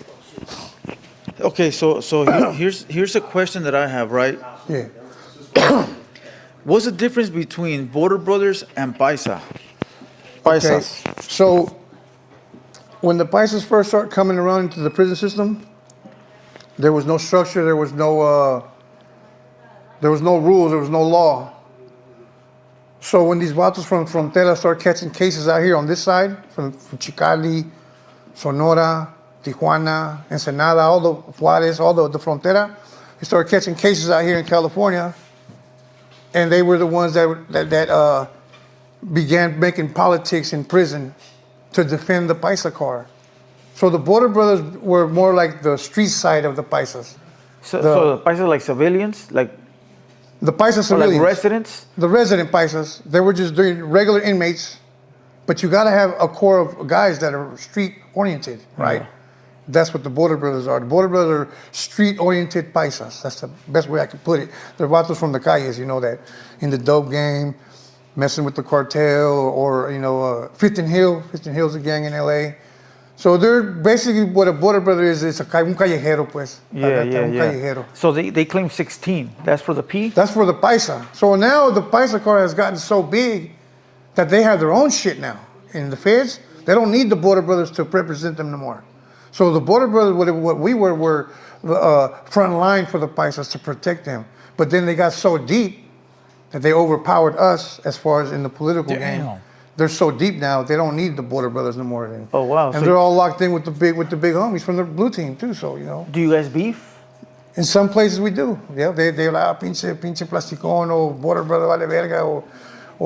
Okay, so here's a question that I have, right? Yeah. What's the difference between border brothers and paisa? Okay. So when the paisas first started coming around into the prison system, there was no structure, there was no rules, there was no law. So when these vatos from Frontera start catching cases out here on this side, from Chicali, Sonora, Tijuana, Ensenada, all the Juarez, all the Frontera, they started catching cases out here in California, and they were the ones that began making politics in prison to defend the paisa car. So the border brothers were more like the street side of the paisas. So the paisas are like civilians, like the paisa or civilians, like residents. the resident paisas, they were just doing regular inmates, but you got to have a core of guys that are street oriented, right? Yeah. That's what the border brothers are. The border brothers are street oriented paisas. That's the best way I could put it. They're vatos from the calles, you know, that in the dope game, messing with the cartel, or you know, 15 Hill's a gang in LA. So they're basically what a border brother is. It's un callejero, pues. Yeah. Callejero. So they claim 16. That's for the P? That's for the paisa. So now the paisa car has gotten so big that they have their own shit now. In the feds, they don't need the border brothers to represent them no more. So the border brothers, what we were front line for the paisas to protect them. But then they got so deep that they overpowered us as far as in the political game. They're so deep now, they don't need the border brothers no more. Oh wow! And they're all locked in with the big homies from the blue team too. So you know. Do you guys beef? In some places we do. Yeah, they're like, pinche plasticón, o border brother vale verga, o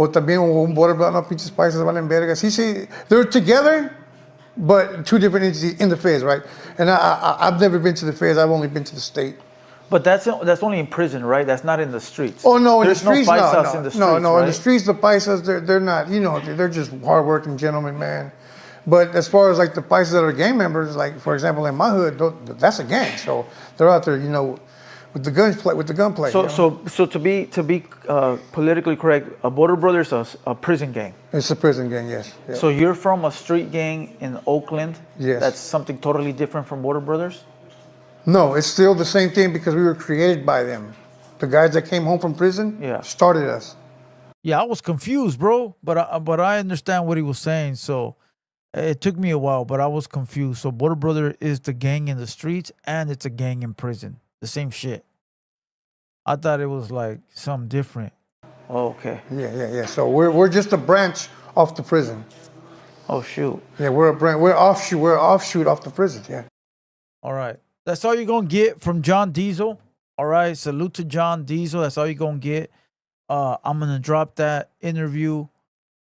también un border brother, no, pinches paisas valen verga. See, they're together, but two different entities in the feds, right? And I've never been to the feds. I've only been to the state. But that's only in prison, right? That's not in the streets. Oh no, in There's the streets, no paisas no. in the streets, No, right? in the streets, the paisas, they're not. You know, they're just hardworking gentlemen, man. But as far as like the paisas that are gang members, like for example in my hood, that's a gang. So they're out there, you know, with the gunplay. So you know? so to be politically correct, a border brothers is a prison gang. It's a prison gang, yes. Yeah. So you're from a street gang in Oakland. Yes. That's something totally different from border brothers. No, it's still the same thing because we were created by them. The guys that came home from prison Yeah. started us. Yeah, I was confused, bro. But I understand what he was saying. So it took me a while, but I was confused. So Border Brother is the gang in the streets, and it's a gang in prison. The same shit. I thought it was like something different. Oh, okay. Yeah. So we're just a branch off the prison. Oh shoot. Yeah, we're a branch. We're offshoot. We're offshoot off the prison. Yeah. All right. That's all you're going to get from John Diesel. All right. Salute to John Diesel. That's all you're going to get. I'm going to drop that interview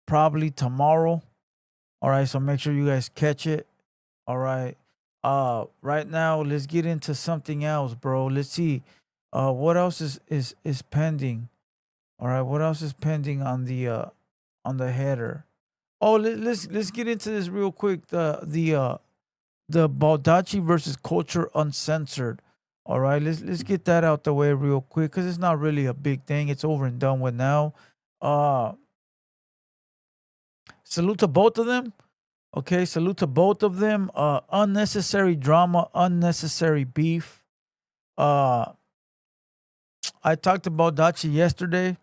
probably tomorrow. All right. So make sure you guys catch it. All right. Right now, let's get into something else, bro. Let's see. What else is pending? All right. What else is pending on the header? Oh, let's get into this real quick. The Baldacci versus Culture Uncensored. All right, let's get that out the way real quick because it's not really a big thing. It's over and done with now. Uh, salute to both of them. Okay, salute to both of them. Unnecessary drama, unnecessary beef. Uh, I talked about Baldacci yesterday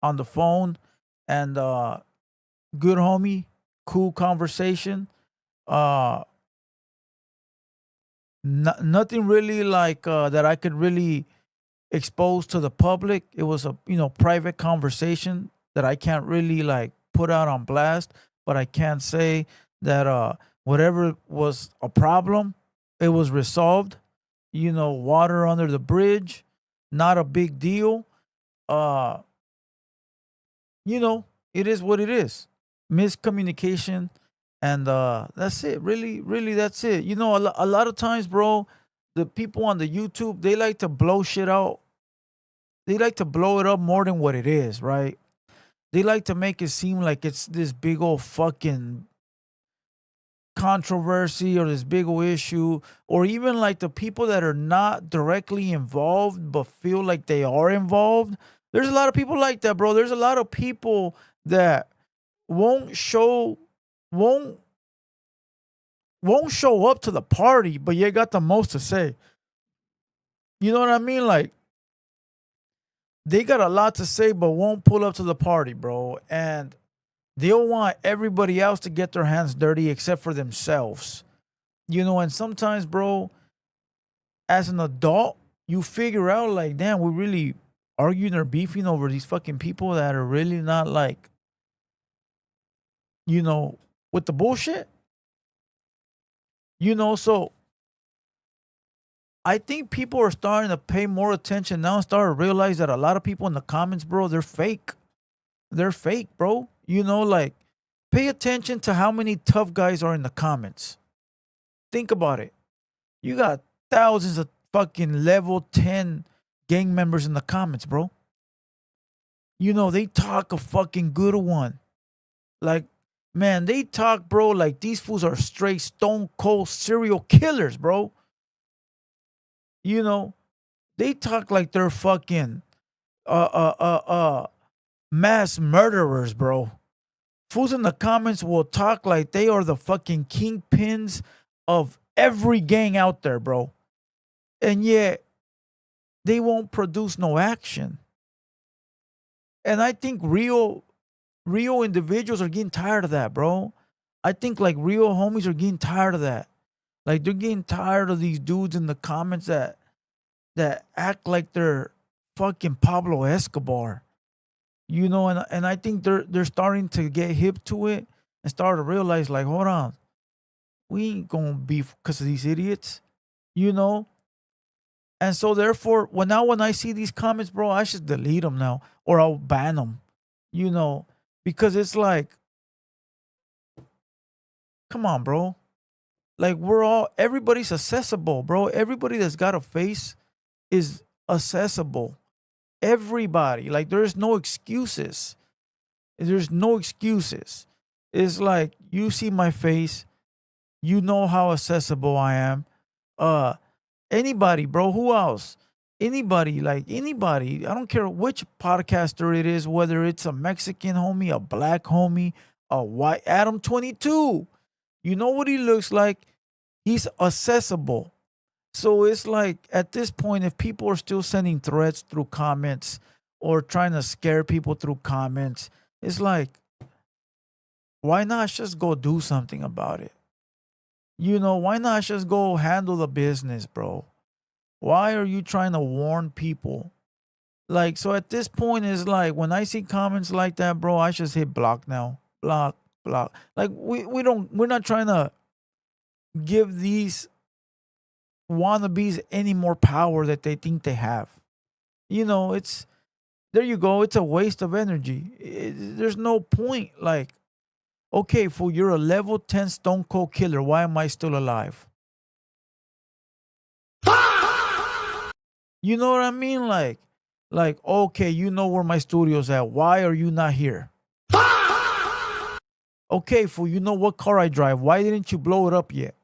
on the phone, and good homie, cool conversation. Uh, nothing really like that I could really expose to the public. It was a private conversation that I can't really like put out on blast, but I can say that whatever was a problem, it was resolved. Water under the bridge, not a big deal. Uh, it is what it is. Miscommunication, and that's it. Really, really, that's it. A lot of times, bro, the people on the YouTube, they like to blow shit out. They like to blow it up more than what it is, right? They like to make it seem like it's this big old fucking controversy or this big old issue, or even like the people that are not directly involved but feel like they are involved. There's a lot of people like that, bro. There's a lot of people that won't show won't won't show up to the party, but you got the most to say. You know what I mean? Like they got a lot to say, but won't pull up to the party, bro. And they'll want everybody else to get their hands dirty except for themselves. And sometimes, bro, as an adult, you figure out like, damn, we're really arguing or beefing over these fucking people that are really not like, you know, with the bullshit. So I think people are starting to pay more attention now and start to realize that a lot of people in the comments, bro, they're fake. They're fake, bro. Like, pay attention to how many tough guys are in the comments. Think about it. You got thousands of fucking level 10 gang members in the comments, bro. They talk a fucking good one. Like, man, they talk, bro, like these fools are straight stone cold serial killers, bro. They talk like they're fucking mass murderers, bro. Fools in the comments will talk like they are the fucking kingpins of every gang out there, bro. And yet they won't produce no action. And I think real individuals are getting tired of that, bro. I think like real homies are getting tired of that. Like they're getting tired of these dudes in the comments that act like they're fucking Pablo Escobar. And I think they're starting to get hip to it and start to realize like, hold on, we ain't gonna beef because of these idiots, you know. And so therefore, when I see these comments, bro, I should delete them now or I'll ban them, because it's like, come on, bro. Like everybody's accessible, bro. Everybody that's got a face is accessible. Everybody, like, there's no excuses. There's no excuses. It's like you see my face, you know how accessible I am. Uh Anybody, bro, who else? Anybody, like anybody. I don't care which podcaster it is, whether it's a Mexican homie, a black homie, a white Adam 22. You know what he looks like? He's accessible. So it's like at this point, if people are still sending threats through comments or trying to scare people through comments. It's like, why not just go do something about it? Why not just go handle the business, bro? Why are you trying to warn people? Like, so at this point, it's like when I see comments like that, bro, I just hit block now. Block, block. Like we're not trying to give these wannabes any more power that they think they have. It's there you go. It's a waste of energy. There's no point. Like, okay, fool, you're a level 10 stone cold killer. Why am I still alive? You know what I mean? Like, okay, you know where my studio's at. Why are you not here? Okay, fool, you know what car I drive. Why didn't you blow it up yet?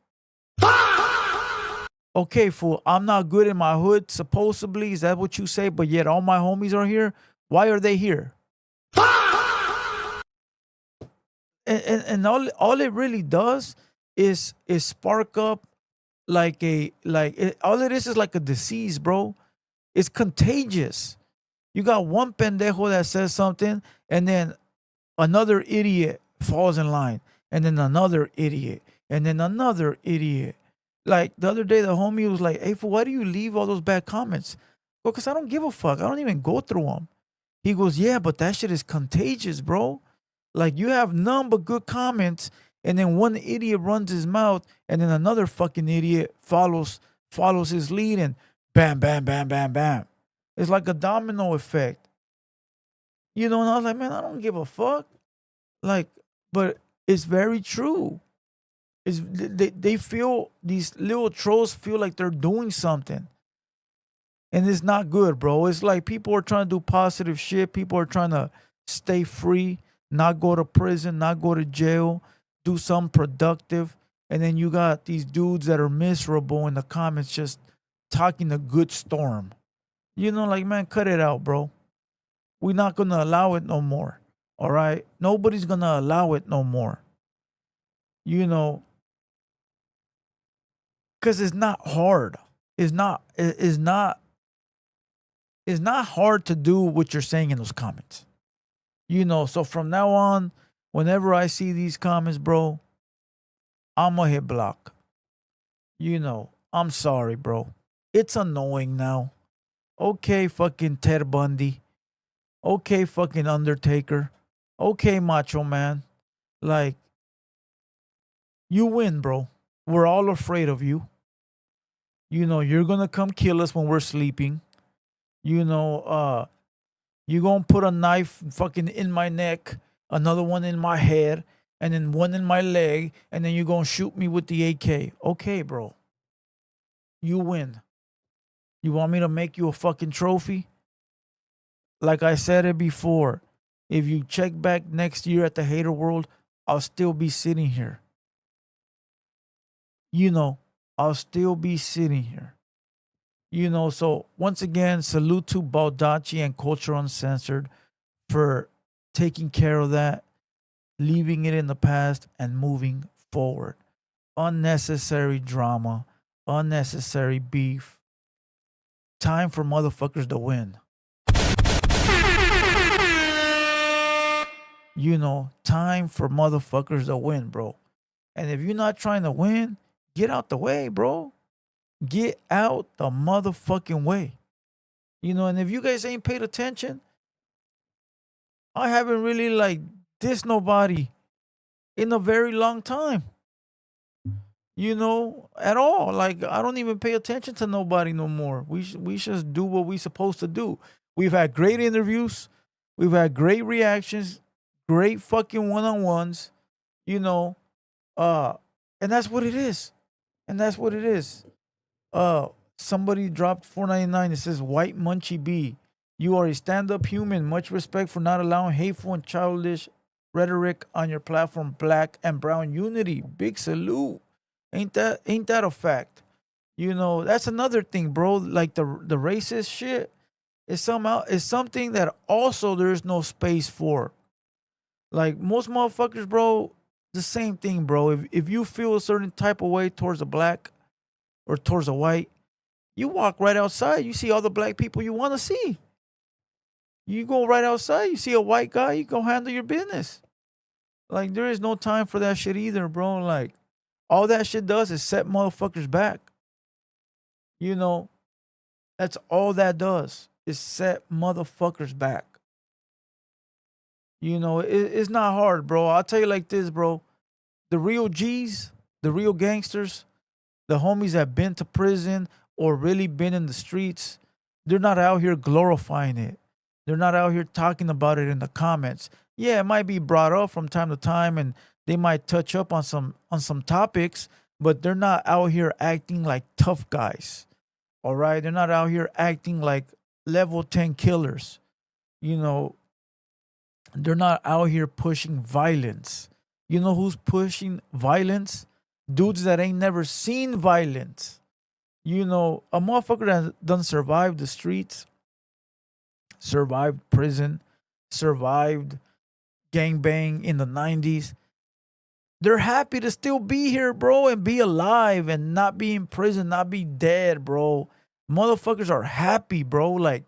Okay, fool, I'm not good in my hood, supposedly. Is that what you say? But yet all my homies are here. Why are they here? And all it really does is spark up all it is like a disease, bro. It's contagious. You got one pendejo that says something, and then another idiot falls in line, and then another idiot, and then another idiot. Like the other day, the homie was like, "Hey, fool, why do you leave all those bad comments?" Well, because I don't give a fuck. I don't even go through them. He goes, "Yeah, but that shit is contagious, bro. Like you have none but good comments, and then one idiot runs his mouth, and then another fucking idiot follows his lead, and bam, bam, bam, bam, bam. It's like a domino effect. And I was like, man, I don't give a fuck. Like, but it's very true. They feel, these little trolls feel like they're doing something. And it's not good, bro. It's like people are trying to do positive shit. People are trying to stay free, not go to prison, not go to jail, do something productive. And then you got these dudes that are miserable in the comments just talking a good storm. Like, man, cut it out, bro. We're not going to allow it no more. All right? Nobody's going to allow it no more. Because it's not hard. It's not hard to do what you're saying in those comments. So from now on, whenever I see these comments, bro, I'm going to hit block. I'm sorry, bro. It's annoying now. Okay, fucking Ted Bundy. Okay, fucking Undertaker. Okay, Macho Man. Like, you win, bro. We're all afraid of you. You're going to come kill us when we're sleeping. You're going to put a knife fucking in my neck, another one in my head, and then one in my leg, and then you're going to shoot me with the AK. Okay, bro. You win. You want me to make you a fucking trophy? Like I said it before, if you check back next year at the TheHaterWorld, I'll still be sitting here. I'll still be sitting here. So once again, salute to Baldacci and Culture Uncensored for taking care of that, leaving it in the past, and moving forward. Unnecessary drama, unnecessary beef. Time for motherfuckers to win. Time for motherfuckers to win, bro. And if you're not trying to win, get out the way, bro. Get out the motherfucking way. And if you guys ain't paid attention, I haven't really like dissed nobody in a very long time. At all. Like I don't even pay attention to nobody no more. We just do what we supposed to do. We've had great interviews. We've had great reactions, great fucking one-on-ones, and that's what it is. And that's what it is. Somebody dropped $4.99. It says White Munchie B. You are a stand-up human. Much respect for not allowing hateful and childish rhetoric on your platform. Black and brown unity. Big salute. Ain't that a fact? That's another thing, bro. Like the racist shit is something that also there's no space for. Like most motherfuckers, bro, the same thing, bro. If you feel a certain type of way towards a black or towards a white, you walk right outside. You see all the black people you want to see. You go right outside, you see a white guy, you go handle your business. Like, there is no time for that shit either, bro. Like, all that shit does is set motherfuckers back. You know, that's all that does is set motherfuckers back. You know, it's not hard, bro. I'll tell you like this, bro. The real G's, the real gangsters, the homies that been to prison or really been in the streets, they're not out here glorifying it. They're not out here talking about it in the comments. Yeah, it might be brought up from time to time and they might touch up on some topics, but they're not out here acting like tough guys. All right? They're not out here acting like level 10 killers. You know, they're not out here pushing violence. You know who's pushing violence? Dudes that ain't never seen violence. You know, a motherfucker that done survived the streets, survived prison, survived gangbang in the 90s. They're happy to still be here, bro, and be alive and not be in prison, not be dead, bro. Motherfuckers are happy, bro. Like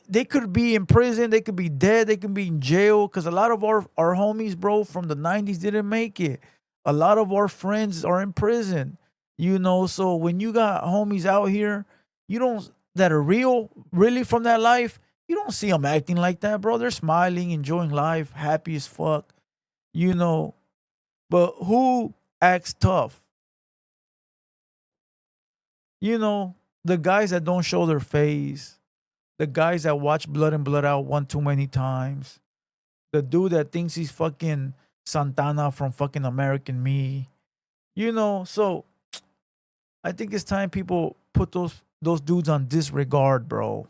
they could be in prison, they could be dead, they could be in jail. Cause a lot of our homies, bro, from the 90s didn't make it. A lot of our friends are in prison. You know, so when you got homies out here, you don't that are real, really from that life, you don't see them acting like that, bro. They're smiling, enjoying life, happy as fuck. You know, but who acts tough? You know, the guys that don't show their face, the guys that watch Blood and Blood Out one too many times, the dude that thinks he's fucking Santana from fucking American Me. You know, so I think it's time people put those dudes on disregard, bro.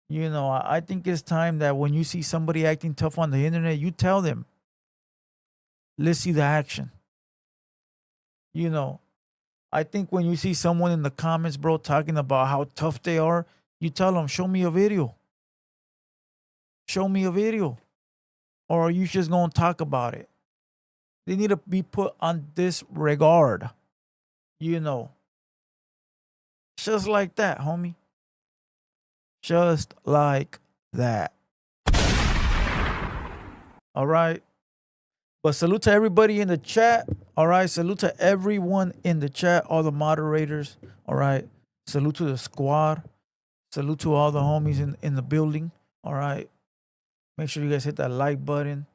You know, I think it's time that when you see somebody acting tough on the internet, you tell them, let's see the action. You know, I think when you see someone in the comments, bro, talking about how tough they are, you tell them, show me a video. Show me a video. Or are you just going to talk about it? They need to be put on disregard. You know, just like that, homie. Just like that. All right. But salute to everybody in the chat. All right. Salute to everyone in the chat, all the moderators. All right. Salute to the squad. Salute to all the homies in the building. All right. Make sure you guys hit that like button.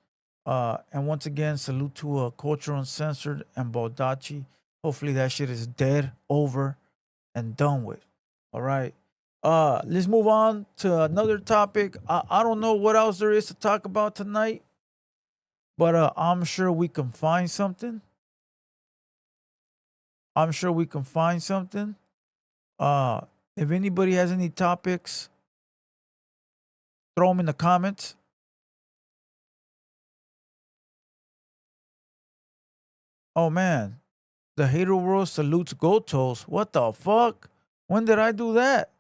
And once again, salute to Culture Uncensored and Baldacci. Hopefully that shit is dead, over, and done with. All right. Let's move on to another topic. I don't know what else there is to talk about tonight, but I'm sure we can find something. I'm sure we can find something. If anybody has any topics, throw them in the comments. Oh man, the hater world salutes Gotos. What the fuck? When did I do that?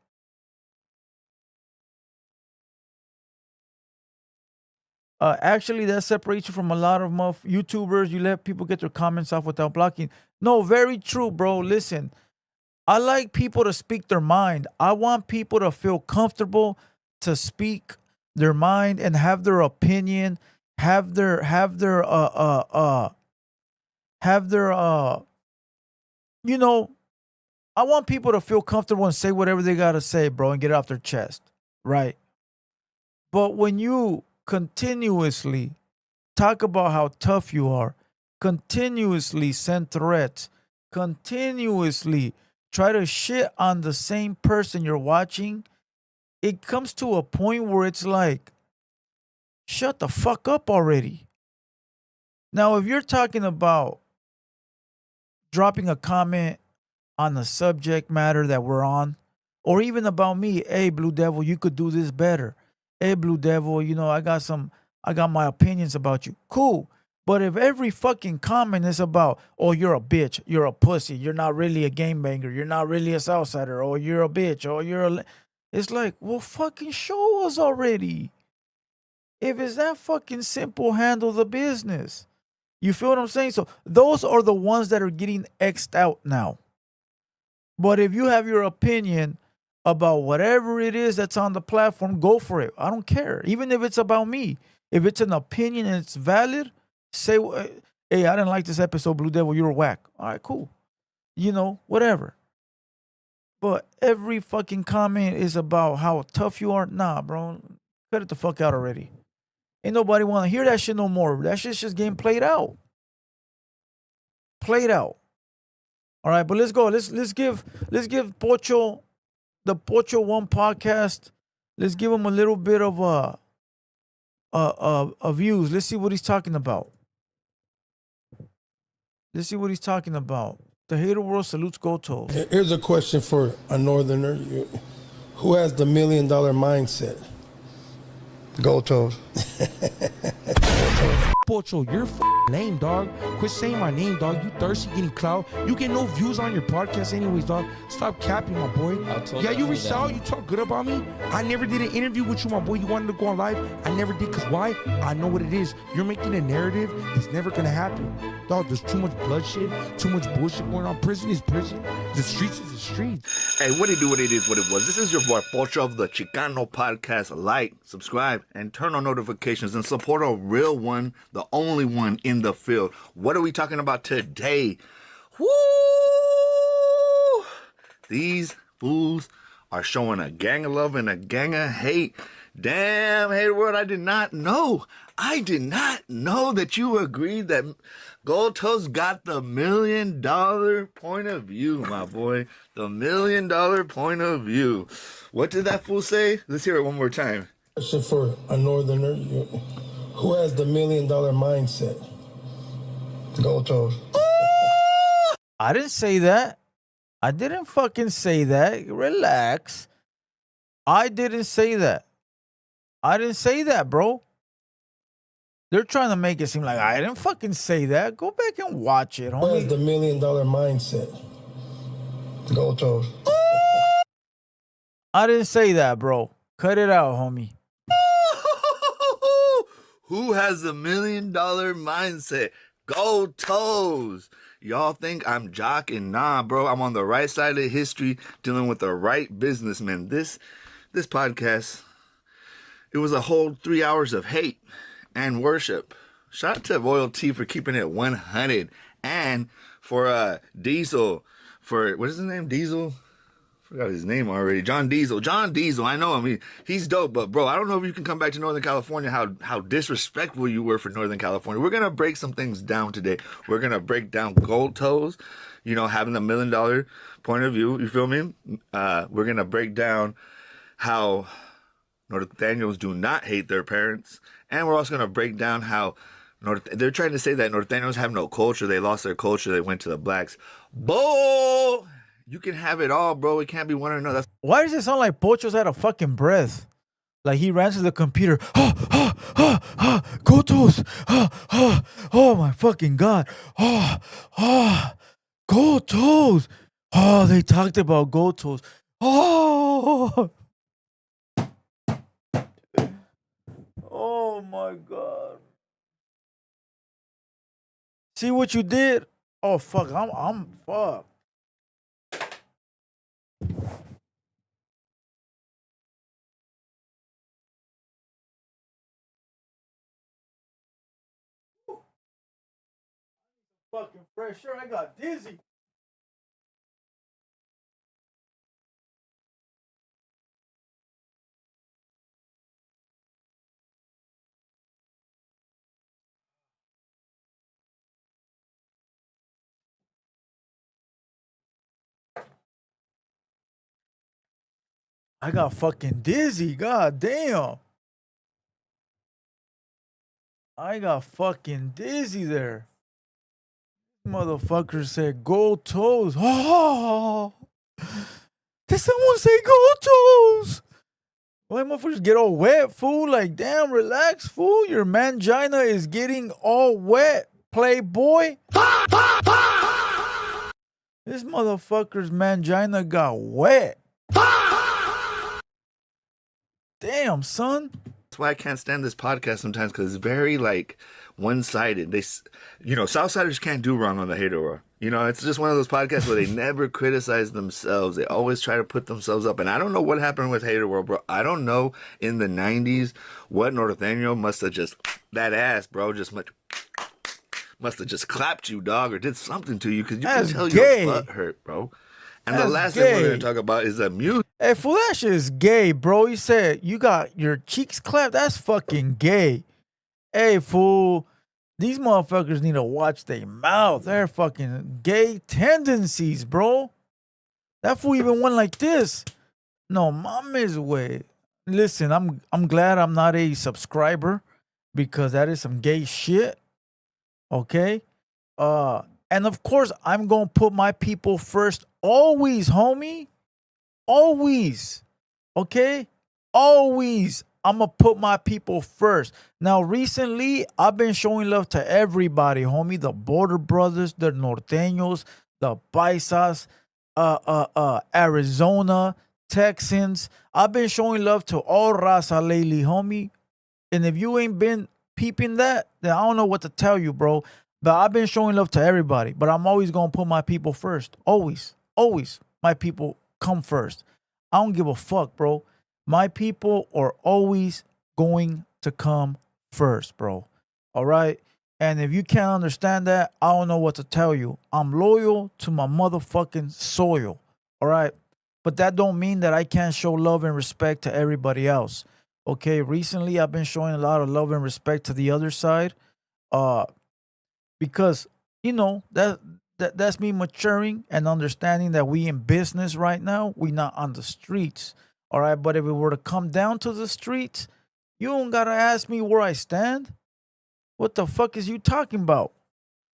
Actually, that separates you from a lot of YouTubers. You let people get their comments off without blocking. No, very true, bro. Listen, I like people to speak their mind. I want people to feel comfortable to speak their mind and have their opinion, have their you know, I want people to feel comfortable and say whatever they gotta say, bro, and get it off their chest, right? But when you continuously talk about how tough you are, continuously send threats, continuously try to shit on the same person you're watching, it comes to a point where it's like, shut the fuck up already. Now, if you're talking about dropping a comment on the subject matter that we're on, or even about me, hey, Blue Devil, you could do this better. Hey, Blue Devil, you know, I got my opinions about you. Cool. But if every fucking comment is about, oh, you're a bitch, you're a pussy, you're not really a gangbanger, you're not really a Southsider, or you're a bitch, or it's like, well, fucking show us already. If it's that fucking simple, handle the business. You feel what I'm saying? So those are the ones that are getting X'd out now. But if you have your opinion about whatever it is that's on the platform, go for it. I don't care. Even if it's about me. If it's an opinion and it's valid, say, hey, I didn't like this episode, Blue Devil, you were whack. All right, cool. You know, whatever. But every fucking comment is about how tough you are. Nah, bro. Cut it the fuck out already. Ain't nobody want to hear that shit no more. That shit's just getting played out. Played out. All right, but let's go. Let's give Pocho, the Pocho One podcast. Let's give him a little bit of views. Let's see what he's talking about. Let's see what he's talking about. The Hater World salutes Goto. Here's a question for a northerner. Who has the $1 million mindset? Gold toes. Pocho, you're lame, dog. Quit saying my name, dog. You thirsty getting clout. You get no views on your podcast anyways, dog. Stop capping, my boy. Yeah, you reached out. You talk good about me. I never did an interview with you, my boy. You wanted to go on live. I never did, because why? I know what it is. You're making a narrative that's never going to happen. Dog, there's too much bloodshed, too much bullshit going on. Prison is prison. The streets is the streets. Hey, what it do, what it is, what it was. This is your boy Pocho of the Chicano Podcast. Like, subscribe, and turn on notifications and support a real one, the only one in the field. What are we talking about today? Woo! These fools are showing a gang of love and a gang of hate. Damn, Hater World, I did not know. I did not know that you agreed that Gold Toast got the $1 million point of view, my boy. The $1 million point of view. What did that fool say? Let's hear it one more time. Question for a northerner. Who has the $1 million mindset? Gold toes. I didn't say that. I didn't fucking say that. Relax. I didn't say that. I didn't say that, bro. They're trying to make it seem like I didn't fucking say that. Go back and watch it, Who has homie. the $1 million mindset? Gold toes. I didn't say that, bro. Cut it out, homie. Who has the $1 million mindset? Gold Toes. Y'all think I'm jocking? Nah, bro. I'm on the right side of history, dealing with the right businessmen. This podcast, it was a whole 3 hours of hate and worship. Shout out to Royalty for keeping it 100, and for Diesel, for what is his name? Diesel. Forgot his name already. John Diesel. I know him. He's dope, but bro, I don't know if you can come back to Northern California, how disrespectful you were for Northern California. We're going to break some things down today. We're going to break down Gold Toes, you know, having the $1 million point of view. You feel me? We're going to break down how Norteños do not hate their parents. And we're also going to break down how they're trying to say that Norteños have no culture. They lost their culture. They went to the blacks. Bull! You can have it all, bro. It can't be one or another. Why does it sound like Pocho's had a fucking breath? Like he ran to the computer. Gotos. Oh my fucking God. Gotos. Oh, they talked about Gotos. Oh. Oh my God. See what you did? Oh fuck. I'm fuck. Fucking fresh air. I got dizzy. I got fucking dizzy. God damn. I got fucking dizzy there. Motherfucker said Gold Toes. Oh. Did someone say Gold Toes? Why motherfuckers get all wet, fool? Like, damn, relax, fool. Your mangina is getting all wet, playboy. This motherfucker's mangina got wet. Damn, son. That's why I can't stand this podcast sometimes, because it's very like one-sided. Southsiders can't do wrong on the Hater World. It's just one of those podcasts where they never criticize themselves. They always try to put themselves up. And I don't know what happened with Hater World, bro. I don't know in the 90s what Norteño must have just, that ass, bro, must have just clapped you, dog, or did something to you, because you can tell your butt hurt, bro. And the last thing we're going to talk about is the music. Hey, fool, that shit is gay, bro. You said you got your cheeks clapped. That's fucking gay. Hey, fool, these motherfuckers need to watch their mouth. They're fucking gay tendencies, bro. That fool even went like this. No, mama's way. Listen, I'm glad I'm not a subscriber, because that is some gay shit. Okay? And of course, I'm going to put my people first. Always, homie. Always. Okay? Always. I'm going to put my people first. Now, recently, I've been showing love to everybody, homie. The Border Brothers, the Norteños, the Paisas, Arizona, Texans. I've been showing love to all raza lately, homie. And if you ain't been peeping that, then I don't know what to tell you, bro. But I've been showing love to everybody. But I'm always going to put my people first. Always. Always. My people come first. I don't give a fuck, bro. My people are always going to come first, bro. All right? And if you can't understand that, I don't know what to tell you. I'm loyal to my motherfucking soil. All right? But that don't mean that I can't show love and respect to everybody else. Okay? Recently, I've been showing a lot of love and respect to the other side. Because, that's me maturing and understanding that we in business right now. We not on the streets. All right? But if it were to come down to the streets, you don't got to ask me where I stand. What the fuck is you talking about?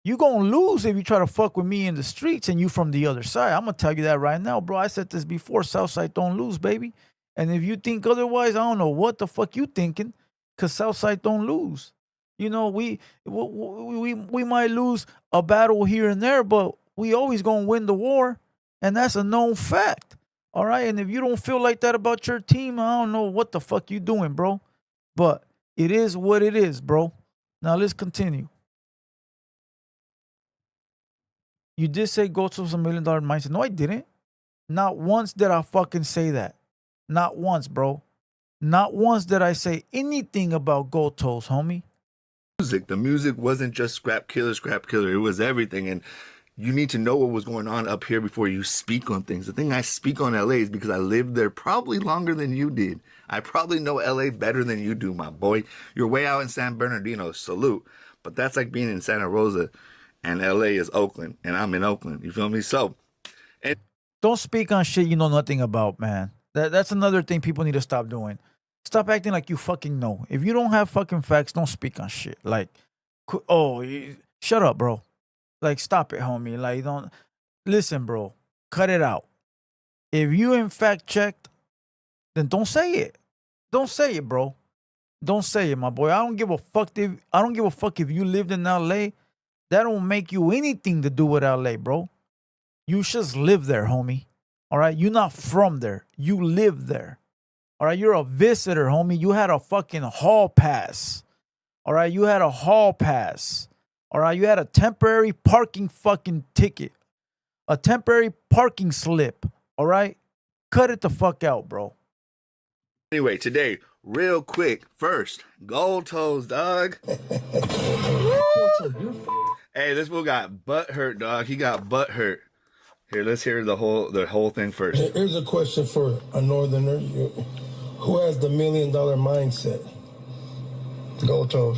You gonna lose if you try to fuck with me in the streets and you from the other side. I'm gonna tell you that right now, bro. I said this before. Southside don't lose, baby. And if you think otherwise, I don't know what the fuck you thinking, because Southside don't lose. We might lose a battle here and there, but we always gonna win the war, and that's a known fact. All right, and if you don't feel like that about your team, I don't know what the fuck you doing, bro. But it is what it is, bro. Now let's continue. You did say go to $1 million mindset. No, I didn't. Not once did I fucking say that. Not once, bro. Not once did I say anything about gold toes, homie. The music wasn't just scrap killer. It was everything. And you need to know what was going on up here before you speak on things. The thing I speak on LA is because I lived there probably longer than you did. I probably know LA better than you do, my boy. You're way out in San Bernardino, salute. But that's like being in Santa Rosa, and LA is Oakland, and I'm in Oakland. You feel me? So, and don't speak on shit you know nothing about, man. That's another thing people need to stop doing. Stop acting like you fucking know. If you don't have fucking facts, don't speak on shit. Like, shut up, bro. Like, stop it, homie. Like, don't listen, bro. Cut it out. If you in fact checked, then don't say it. Don't say it, bro. Don't say it, my boy. I don't give a fuck if you lived in LA. That don't make you anything to do with LA, bro. You just live there, homie. All right? You're not from there. You live there. All right? You're a visitor, homie. You had a fucking hall pass. All right? You had a hall pass. All right? You had a temporary parking fucking ticket. A temporary parking slip. All right? Cut it the fuck out, bro. Anyway, today, real quick, first, gold toes, dog. Hey, this fool got butt hurt, dog. He got butt hurt. Here, let's hear the whole thing first. Here's a question for a northerner. Who has the $1 million mindset? Gold toes.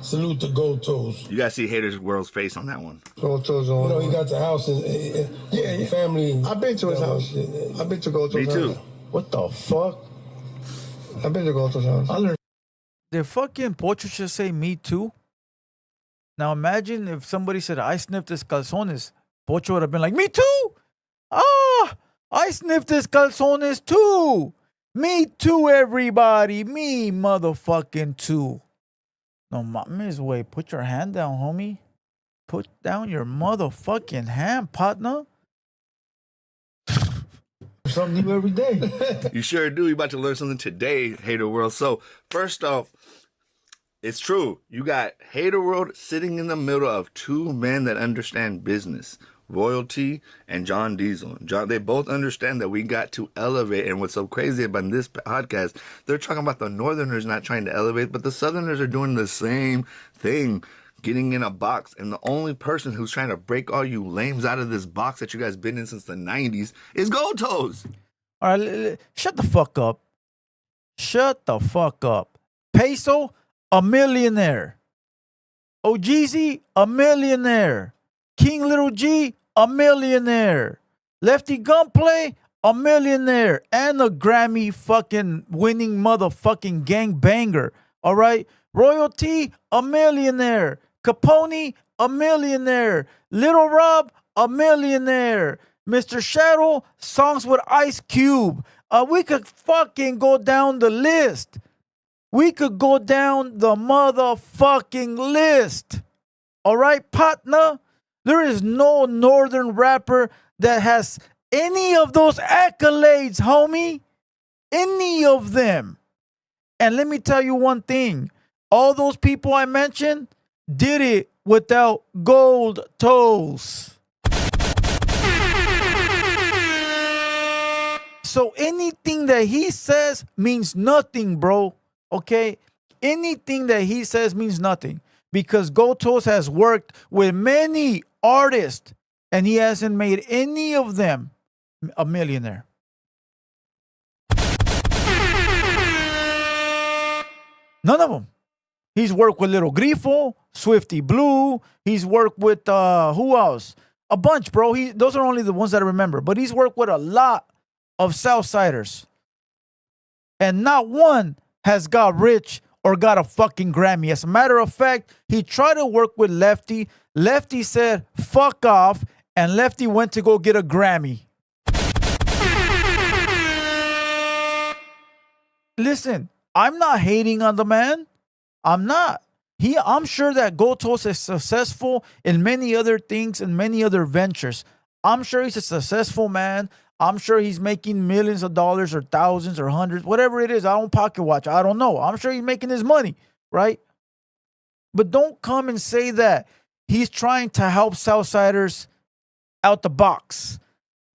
Salute to gold toes. You gotta see TheHaterWorld's face on that one. Gold toes on. He got the house and Yeah. family. I've been to his house. I've been to Gold toes. Me too. House. What the fuck? I've been to Gold toes house. I learned. Did fucking Pocho just say me too? Now imagine if somebody said, I sniffed his calzones. Pocho would have been like, me too? Ah, I sniffed his calzones too. Me too, everybody. Me motherfucking too. No, mames, way. Put your hand down, homie. Put down your motherfucking hand, partner. Something new every day. You sure do. You're about to learn something today, Hater World. So, first off, it's true. You got Hater World sitting in the middle of two men that understand business, Royalty and John Diesel. They both understand that we got to elevate. And what's so crazy about this podcast, they're talking about the Northerners not trying to elevate, but the Southerners are doing the same thing, getting in a box. And the only person who's trying to break all you lames out of this box that you guys been in since the 90s is Gold Toes. All right, shut the fuck up. Shut the fuck up. Peso, a millionaire. OGZ, a millionaire. King Little G, a millionaire. Lefty Gunplay, a millionaire. And a Grammy fucking winning motherfucking gangbanger. All right? Royalty, a millionaire. Capone, a millionaire. Little Rob, a millionaire. Mr. Shadow, songs with Ice Cube. We could fucking go down the list. We could go down the motherfucking list. All right, partner? There is no northern rapper that has any of those accolades, homie. Any of them. And let me tell you one thing. All those people I mentioned did it without Gold Toes. So anything that he says means nothing, bro. Okay? Anything that he says means nothing. Because Gold Toes has worked with many artists and he hasn't made any of them a millionaire. None of them. He's worked with Little Grifo, Swifty Blue. He's worked with, who else? A bunch, bro. Those are only the ones that I remember. But he's worked with a lot of Southsiders. And not one has got rich or got a fucking Grammy. As a matter of fact, he tried to work with Lefty. Lefty said, fuck off. And Lefty went to go get a Grammy. Listen, I'm not hating on the man. I'm not. I'm sure that Gold Toes is successful in many other things and many other ventures. I'm sure he's a successful man. I'm sure he's making millions of dollars or thousands or hundreds, whatever it is. I don't pocket watch. I don't know. I'm sure he's making his money, right? But don't come and say that he's trying to help Southsiders out the box,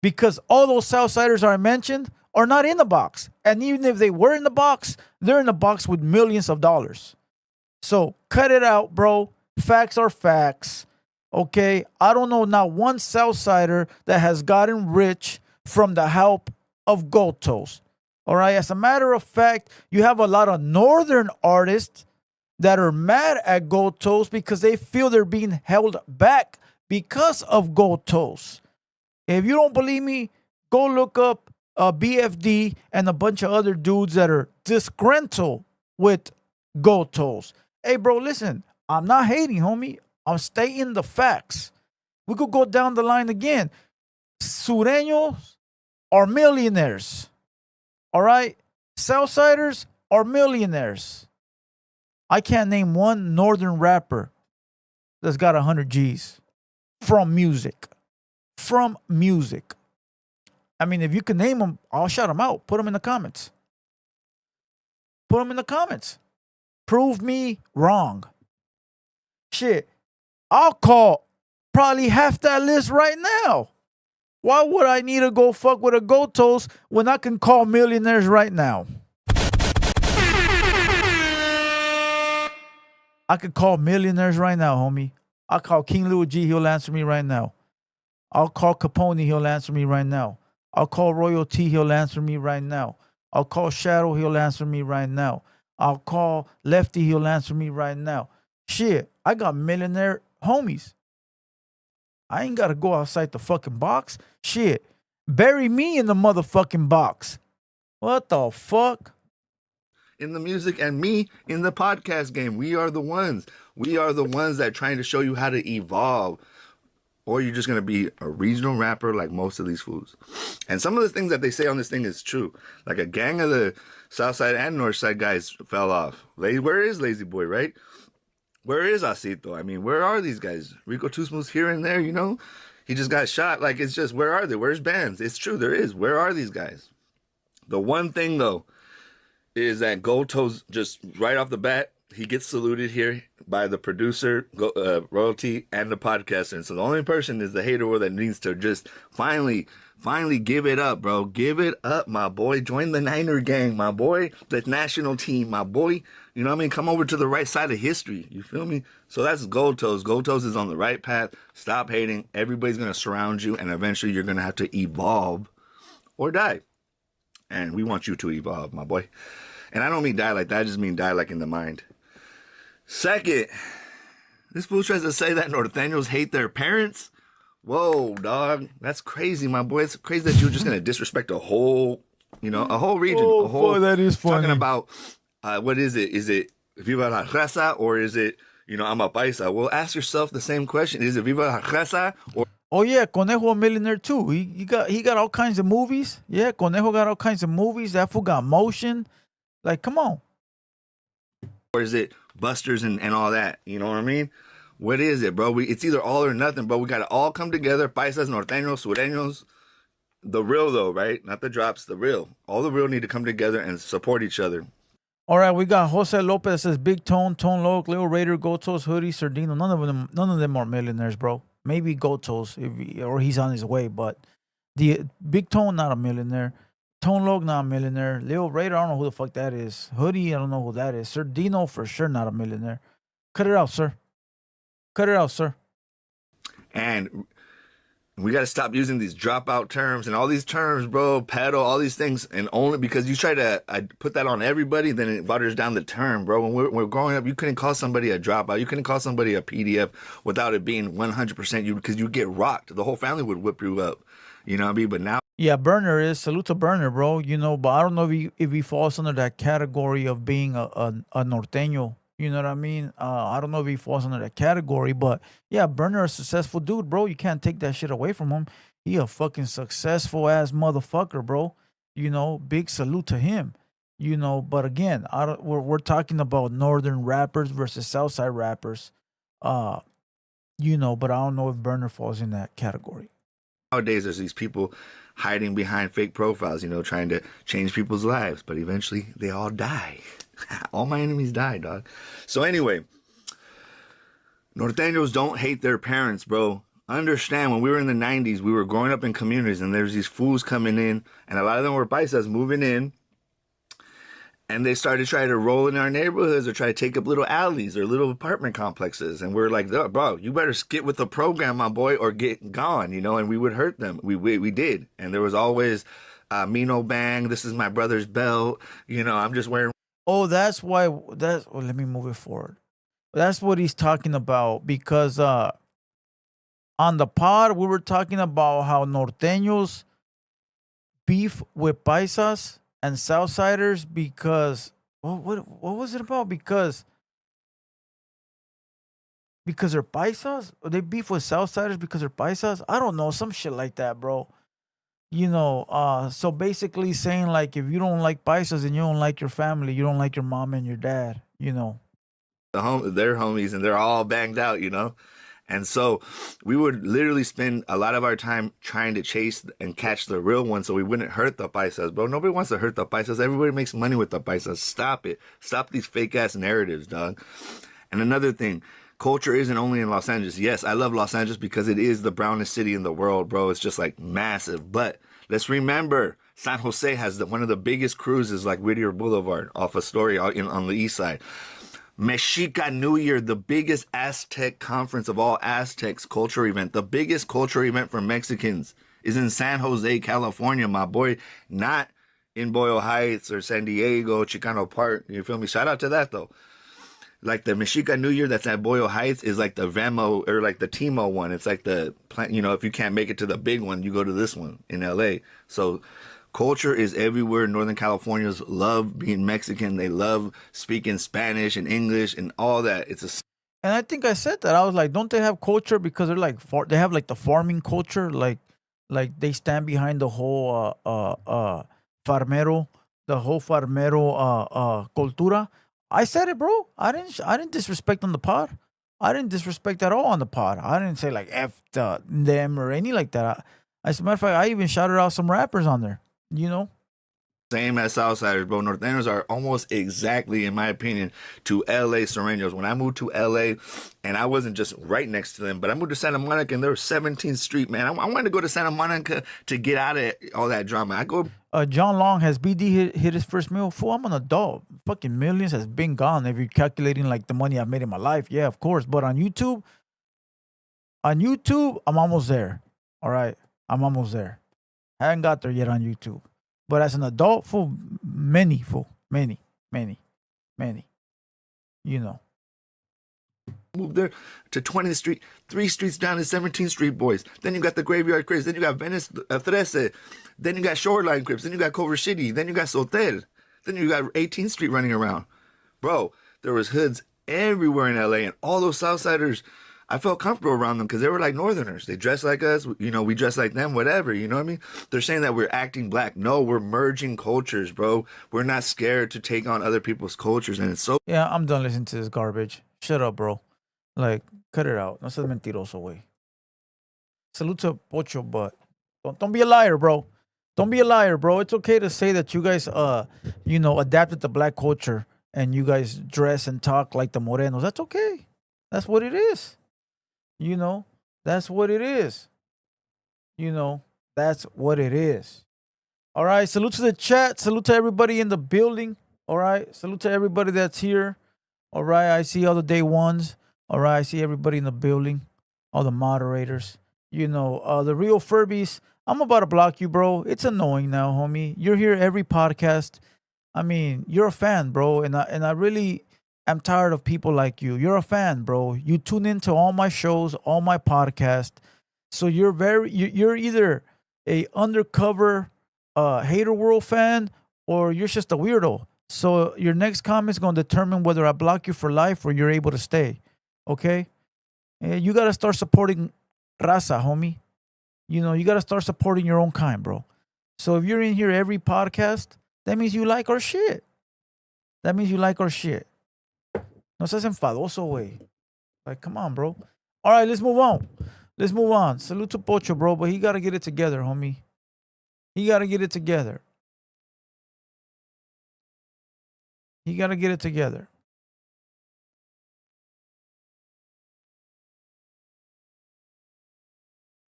because all those Southsiders I mentioned are not in the box. And even if they were in the box, they're in the box with millions of dollars. So cut it out, bro. Facts are facts. Okay? I don't know not one Southsider that has gotten rich from the help of Gold Toes. All right? As a matter of fact, you have a lot of northern artists that are mad at Gold Toes because they feel they're being held back because of Gold Toes. If you don't believe me, go look up BFD and a bunch of other dudes that are disgruntled with Gold Toes. Hey, bro, listen, I'm not hating, homie. I'm stating the facts. We could go down the line again. Sureños are millionaires. All right? Southsiders are millionaires. I can't name one northern rapper that's got 100 G's from music. From music. I mean, if you can name them, I'll shout them out. Put them in the comments. Put them in the comments. Prove me wrong. Shit. I'll call probably half that list right now. Why would I need to go fuck with a Gold Toes when I can call millionaires right now? I could call millionaires right now, homie. I'll call King Lil G, he'll answer me right now. I'll call Capone, he'll answer me right now. I'll call Royalty, he'll answer me right now. I'll call Shadow, he'll answer me right now. I'll call Lefty, he'll answer me right now. Shit, I got millionaire homies. I ain't got to go outside the fucking box. Shit, bury me in the motherfucking box. What the fuck? In the music and me in the podcast game. We are the ones. We are the ones that are trying to show you how to evolve. Or you're just going to be a regional rapper like most of these fools. And some of the things that they say on this thing is true. Like a gang of the Southside and Northside guys fell off. Where is Lazy Boy, right? Where is Asito? I mean, where are these guys? Rico Two Smooths here and there, you know? He just got shot. Like, it's just, where are they? Where's bands? It's true, there is. Where are these guys? The one thing, though, is that Goto's just right off the bat, he gets saluted here by the producer, Royalty, and the podcaster. And so the only person is the hater world that needs to just finally give it up, bro. Give it up, my boy. Join the Niner gang, my boy. The national team, my boy. You know what I mean? Come over to the right side of history. You feel me? So that's Gotos. Gotos is on the right path. Stop hating. Everybody's going to surround you, and eventually you're going to have to evolve or die. And we want you to evolve, my boy. And I don't mean die like that. I just mean die like in the mind. Second, this fool tries to say that Norteños hate their parents. Whoa, dog. That's crazy, my boy. It's crazy that you're just going to disrespect a whole region. Oh, a whole, boy, that is funny. Talking about, what is it? Is it Viva la Raza, or is it, I'm a paisa? Well, ask yourself the same question. Is it Viva la Raza, or... Oh yeah, Conejo a millionaire too. He got all kinds of movies. Yeah, Conejo got all kinds of movies. That fool got motion. Like, come on. Or is it Busters and all that? You know what I mean? What is it, bro? It's either all or nothing, bro. We got to all come together. Paisas, norteños, sureños. The real, though, right? Not the drops, the real. All the real need to come together and support each other. All right, we got Jose Lopez that says Big Tone, Tone Loc, Lil Raider, Gotos, Hoodie, Sardino. None of them are millionaires, bro. Maybe Gotos, or he's on his way, but the Big Tone, not a millionaire. Tone Loc, not a millionaire. Lil Raider, I don't know who the fuck that is. Hoodie, I don't know who that is. Sardino, for sure, not a millionaire. Cut it out, sir. Cut it out, sir. And we got to stop using these dropout terms and all these terms, bro, pedo, all these things. And only because you try to put that on everybody, then it waters down the term, bro. When we're growing up, you couldn't call somebody a dropout. You couldn't call somebody a PDF without it being 100% you, because you get rocked. The whole family would whip you up. You know what I mean? But now. Yeah, Burner is. Salute to Burner, bro. But I don't know if he falls under that category of being a norteño. You know what I mean? I don't know if he falls under that category, but yeah, Burner, a successful dude, bro. You can't take that shit away from him. He a fucking successful ass motherfucker, bro. Big salute to him. But again, we're talking about northern rappers versus Southside rappers. But I don't know if Burner falls in that category. Nowadays, there's these people hiding behind fake profiles, trying to change people's lives, but eventually they all die. All my enemies die, dog. So anyway, Norteños don't hate their parents, bro. Understand, when we were in the 90s, we were growing up in communities, and there's these fools coming in, and a lot of them were paisas moving in, and they started trying to roll in our neighborhoods or try to take up little alleys or little apartment complexes. And we're like, oh, bro, you better skip with the program, my boy, or get gone, and we would hurt them. We did. And there was always me no bang, this is my brother's belt, I'm just wearing. Oh, that's why. Let me move it forward. That's what he's talking about, because on the pod we were talking about how norteños beef with paisas and Southsiders because what was it about? Because they're paisas? Or they beef with Southsiders because they're paisas? I don't know, some shit like that, bro. So basically saying, like, if you don't like paisas and you don't like your family, you don't like your mom and your dad, They're homies and they're all banged out, And so we would literally spend a lot of our time trying to chase and catch the real one so we wouldn't hurt the paisas, bro. Nobody wants to hurt the paisas. Everybody makes money with the paisas. Stop it. Stop these fake ass narratives, dog. And another thing, culture isn't only in Los Angeles. Yes, I love Los Angeles because it is the brownest city in the world, bro. It's just like massive. But let's remember, San Jose has one of the biggest cruises, like Whittier Boulevard, off Astoria on the east side. Mexica New Year, the biggest Aztec conference of all Aztecs culture event, the biggest culture event for Mexicans is in San Jose, California, my boy, not in Boyle Heights or San Diego, Chicano Park. You feel me? Shout out to that, though. Like the Mexica New Year that's at Boyle Heights is like the Venmo or like the Timo one. It's like the, if you can't make it to the big one, you go to this one in LA. So culture is everywhere. Northern Californians love being Mexican. They love speaking Spanish and English and all that. And I think I said that. I was like, don't they have culture because they're like they have like the farming culture, like they stand behind the whole farmero, cultura. I said it, bro. I didn't disrespect on the pod. I didn't disrespect at all on the pod. I didn't say like F them or any like that. As a matter of fact, I even shouted out some rappers on there, you know? Same as Southsiders, bro. Norteños are almost exactly, in my opinion, to LA Sureños. When I moved to LA, and I wasn't just right next to them, but I moved to Santa Monica, and there was 17th Street, man. I wanted to go to Santa Monica to get out of all that drama. I go. John Long, has BD hit his first meal? Fool, I'm an adult. Fucking millions has been gone. If you're calculating like the money I've made in my life, yeah, of course. But on YouTube, I'm almost there. All right, I'm almost there. I haven't got there yet on YouTube. But as an adult, many. You know. Moved there to 20th Street, 3 streets down to 17th Street boys. Then you got the Graveyard Crips. Then you got Venice 13. Then you got Shoreline Crips. Then you got Culver City. Then you got Sotel. Then you got 18th Street running around. Bro, there was hoods everywhere in LA, and all those Southsiders, I felt comfortable around them because they were like Northerners. They dress like us. You know, we dress like them, whatever. You know what I mean? They're saying that we're acting black. No, we're merging cultures, bro. We're not scared to take on other people's cultures, and it's so... Yeah, I'm done listening to this garbage. Shut up, bro. Like, cut it out. No seas mentiroso, güey. Salute to Pocho, but don't be a liar, bro. Don't be a liar, bro. It's okay to say that you guys, adapted to black culture and you guys dress and talk like the Morenos. That's okay. That's what it is. You know, that's what it is. That's what it is. All right. Salute to the chat. Salute to everybody in the building. All right. Salute to everybody that's here. All right. I see all the day ones. All right. I see everybody in the building. All the moderators. The real Furbies. I'm about to block you, bro. It's annoying now, homie. You're here every podcast. I mean, you're a fan, bro. And I really am tired of people like you. You're a fan, bro. You tune into all my shows, all my podcasts. So you're either a undercover HaterWorld fan or you're just a weirdo. So your next comment is going to determine whether I block you for life or you're able to stay. Okay? You got to start supporting raza, homie. You got to start supporting your own kind, bro. So if you're in here every podcast, that means you like our shit. That means you like our shit. No seas enfadoso, güey. Like, come on, bro. All right, let's move on. Salute to Pocho, bro, but he got to get it together, homie. He got to get it together.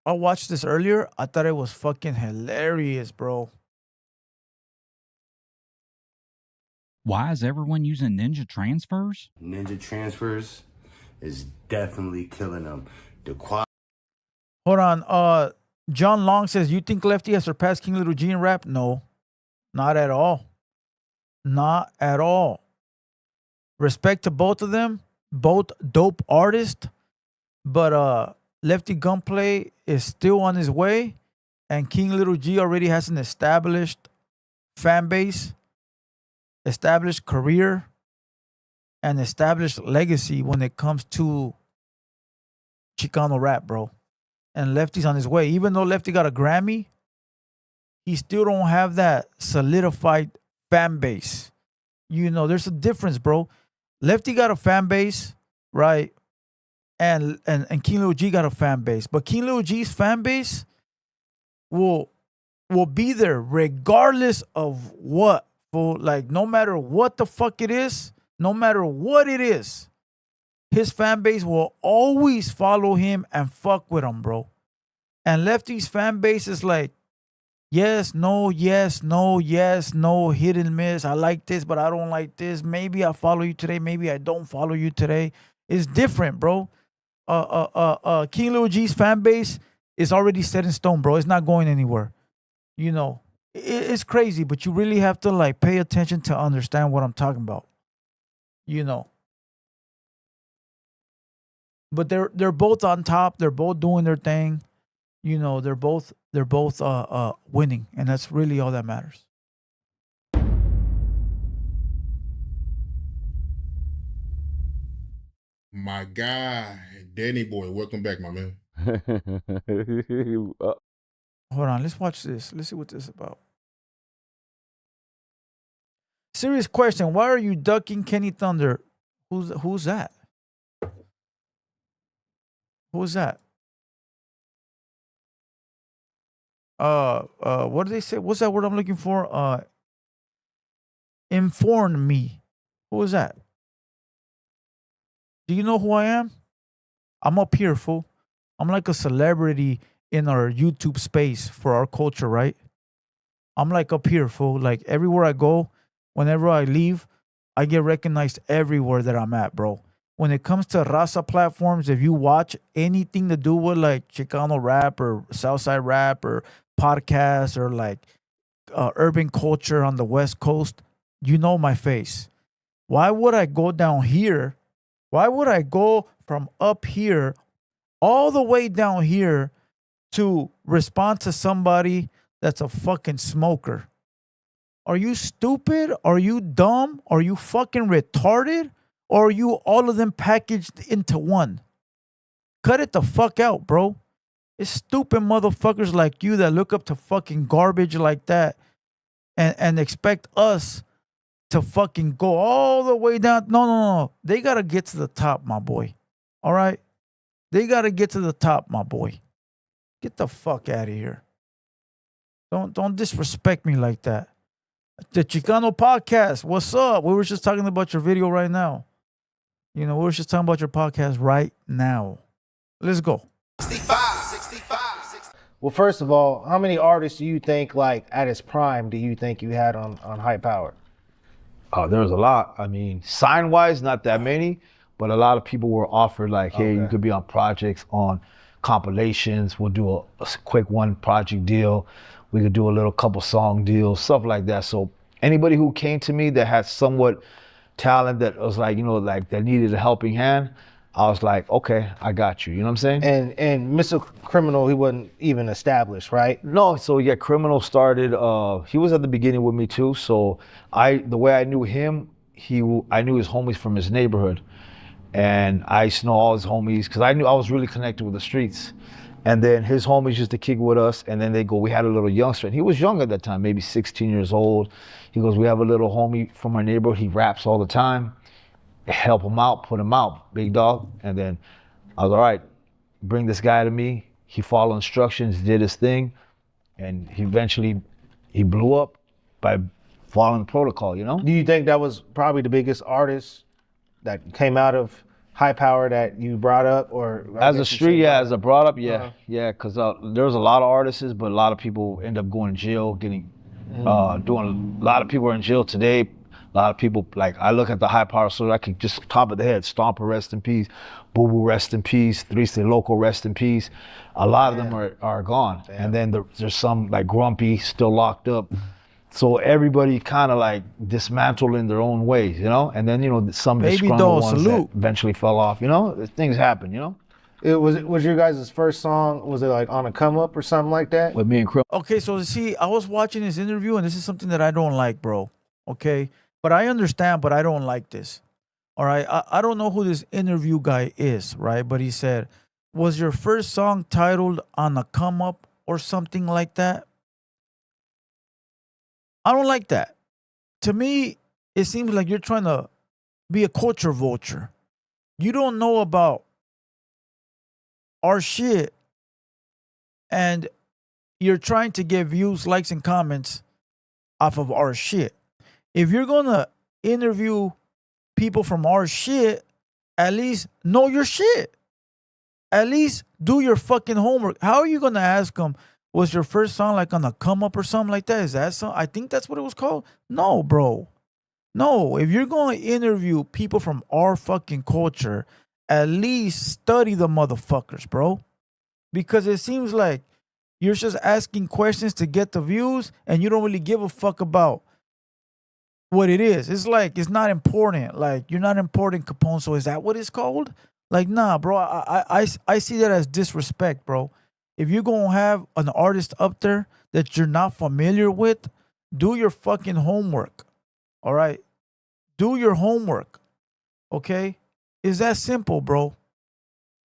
I watched this earlier. I thought it was fucking hilarious, bro. Why is everyone using ninja transfers? Ninja transfers is definitely killing them. Hold on. John Long says, you think Lefty has surpassed King Little G in rap? No, not at all. Not at all. Respect to both of them. Both dope artists. But Lefty Gunplay is still on his way. And King Little G already has an established fan base, established career, and established legacy when it comes to Chicano rap, bro. And Lefty's on his way. Even though Lefty got a Grammy, he still don't have that solidified fan base. There's a difference, bro. Lefty got a fan base, right? And King Lil G got a fan base. But King Lil G's fan base will be there regardless of what. Like, no matter what the fuck it is, no matter what it is, his fan base will always follow him and fuck with him, bro. And Lefty's fan base is like, yes, no, hit and miss. I like this, but I don't like this. Maybe I follow you today. Maybe I don't follow you today. It's different, bro. King Lil G's fan base is already set in stone, bro. It's not going anywhere. It's crazy, but you really have to like pay attention to understand what I'm talking about. But they're both on top. They're both doing their thing. They're both winning, and that's really all that matters. My guy, Danny Boy, welcome back, my man. Hold on, let's watch this. Let's see what this is about. Serious question. Why are you ducking Kenny Thunder? Who's that? Who was that? What did they say? What's that word I'm looking for? Inform me. Who was that? Do you know who I am? I'm up here, fool. I'm like a celebrity in our YouTube space for our culture, right? I'm like up here, fool. Like everywhere I go, whenever I leave, I get recognized everywhere that I'm at, bro. When it comes to Raza platforms, if you watch anything to do with like Chicano rap or Southside rap or podcasts or like urban culture on the West Coast, you know my face. Why would I go down here? Why would I go from up here all the way down here to respond to somebody that's a fucking smoker? Are you stupid? Are you dumb? Are you fucking retarded? Or are you all of them packaged into one? Cut it the fuck out, bro. It's stupid motherfuckers like you that look up to fucking garbage like that and expect us to fucking go all the way down. No. They gotta get to the top, my boy. All right? They gotta get to the top, my boy. Get the fuck out of here. Don't disrespect me like that. The Chicano podcast, what's up? We were just talking about your video right now. You know, we were just talking about your podcast right now. Let's go. 65. Well, first of all, how many artists do you think, like, at its prime, do you think you had on High Power? There was a lot. I mean, sign-wise, not that many, but a lot of people were offered like, hey, you could be on projects, on compilations. We'll do a quick one project deal. We could do a little couple song deals, stuff like that. So anybody who came to me that had somewhat talent that was like, you know, like that needed a helping hand, I was like, okay, I got you. You know what I'm saying? And Mr. Criminal, he wasn't even established, right? No, so yeah, Criminal started, he was at the beginning with me too. So the way I knew him, I knew his homies from his neighborhood. And I used to know all his homies, because I knew I was really connected with the streets. And then his homies used to kick with us, and then we had a little youngster, and he was young at that time, maybe 16 years old. He goes, we have a little homie from our neighborhood, he raps all the time. Help him out, put him out, big dog. And then I was all right, bring this guy to me. He followed instructions, did his thing, and he blew up by following protocol, you know? Do you think that was probably the biggest artist that came out of High Power that you brought up? Or as a street, yeah, as a brought up, yeah. Yeah, because there was a lot of artists, but a lot of people end up going to jail, doing a lot of people are in jail today. A lot of people, like, I look at the High Power, so I can just top of the head, Stomper, rest in peace, Boo Boo, rest in peace, Three State Local, rest in peace. A lot of them are gone. And then there's some, like Grumpy, still locked up. So everybody kind of like dismantled in their own ways, you know? And then, you know, some disgruntled ones that eventually fell off, you know? Things happen, you know? Was your guys' first song, was it like On a Come Up or something like that? With me and Chris. Okay, so see, I was watching this interview, and this is something that I don't like, bro. Okay? But I understand, but I don't like this. All right? I don't know who this interview guy is, right? But he said, was your first song titled On a Come Up or something like that? I don't like that. To me, it seems like you're trying to be a culture vulture. You don't know about our shit, and you're trying to get views, likes, and comments off of our shit. If you're going to interview people from our shit, at least know your shit. At least do your fucking homework. How are you going to ask them, was your first song like On a Come Up or something like that? Is that something? I think that's what it was called. No, bro. No, if you're going to interview people from our fucking culture, at least study the motherfuckers, bro. Because it seems like you're just asking questions to get the views, and you don't really give a fuck about what it is. It's like, it's not important. Like, you're not important, Capone, so is that what it's called? Like, nah, bro, I see that as disrespect, bro. If you're going to have an artist up there that you're not familiar with, do your fucking homework, all right? Do your homework, okay? It's that simple, bro.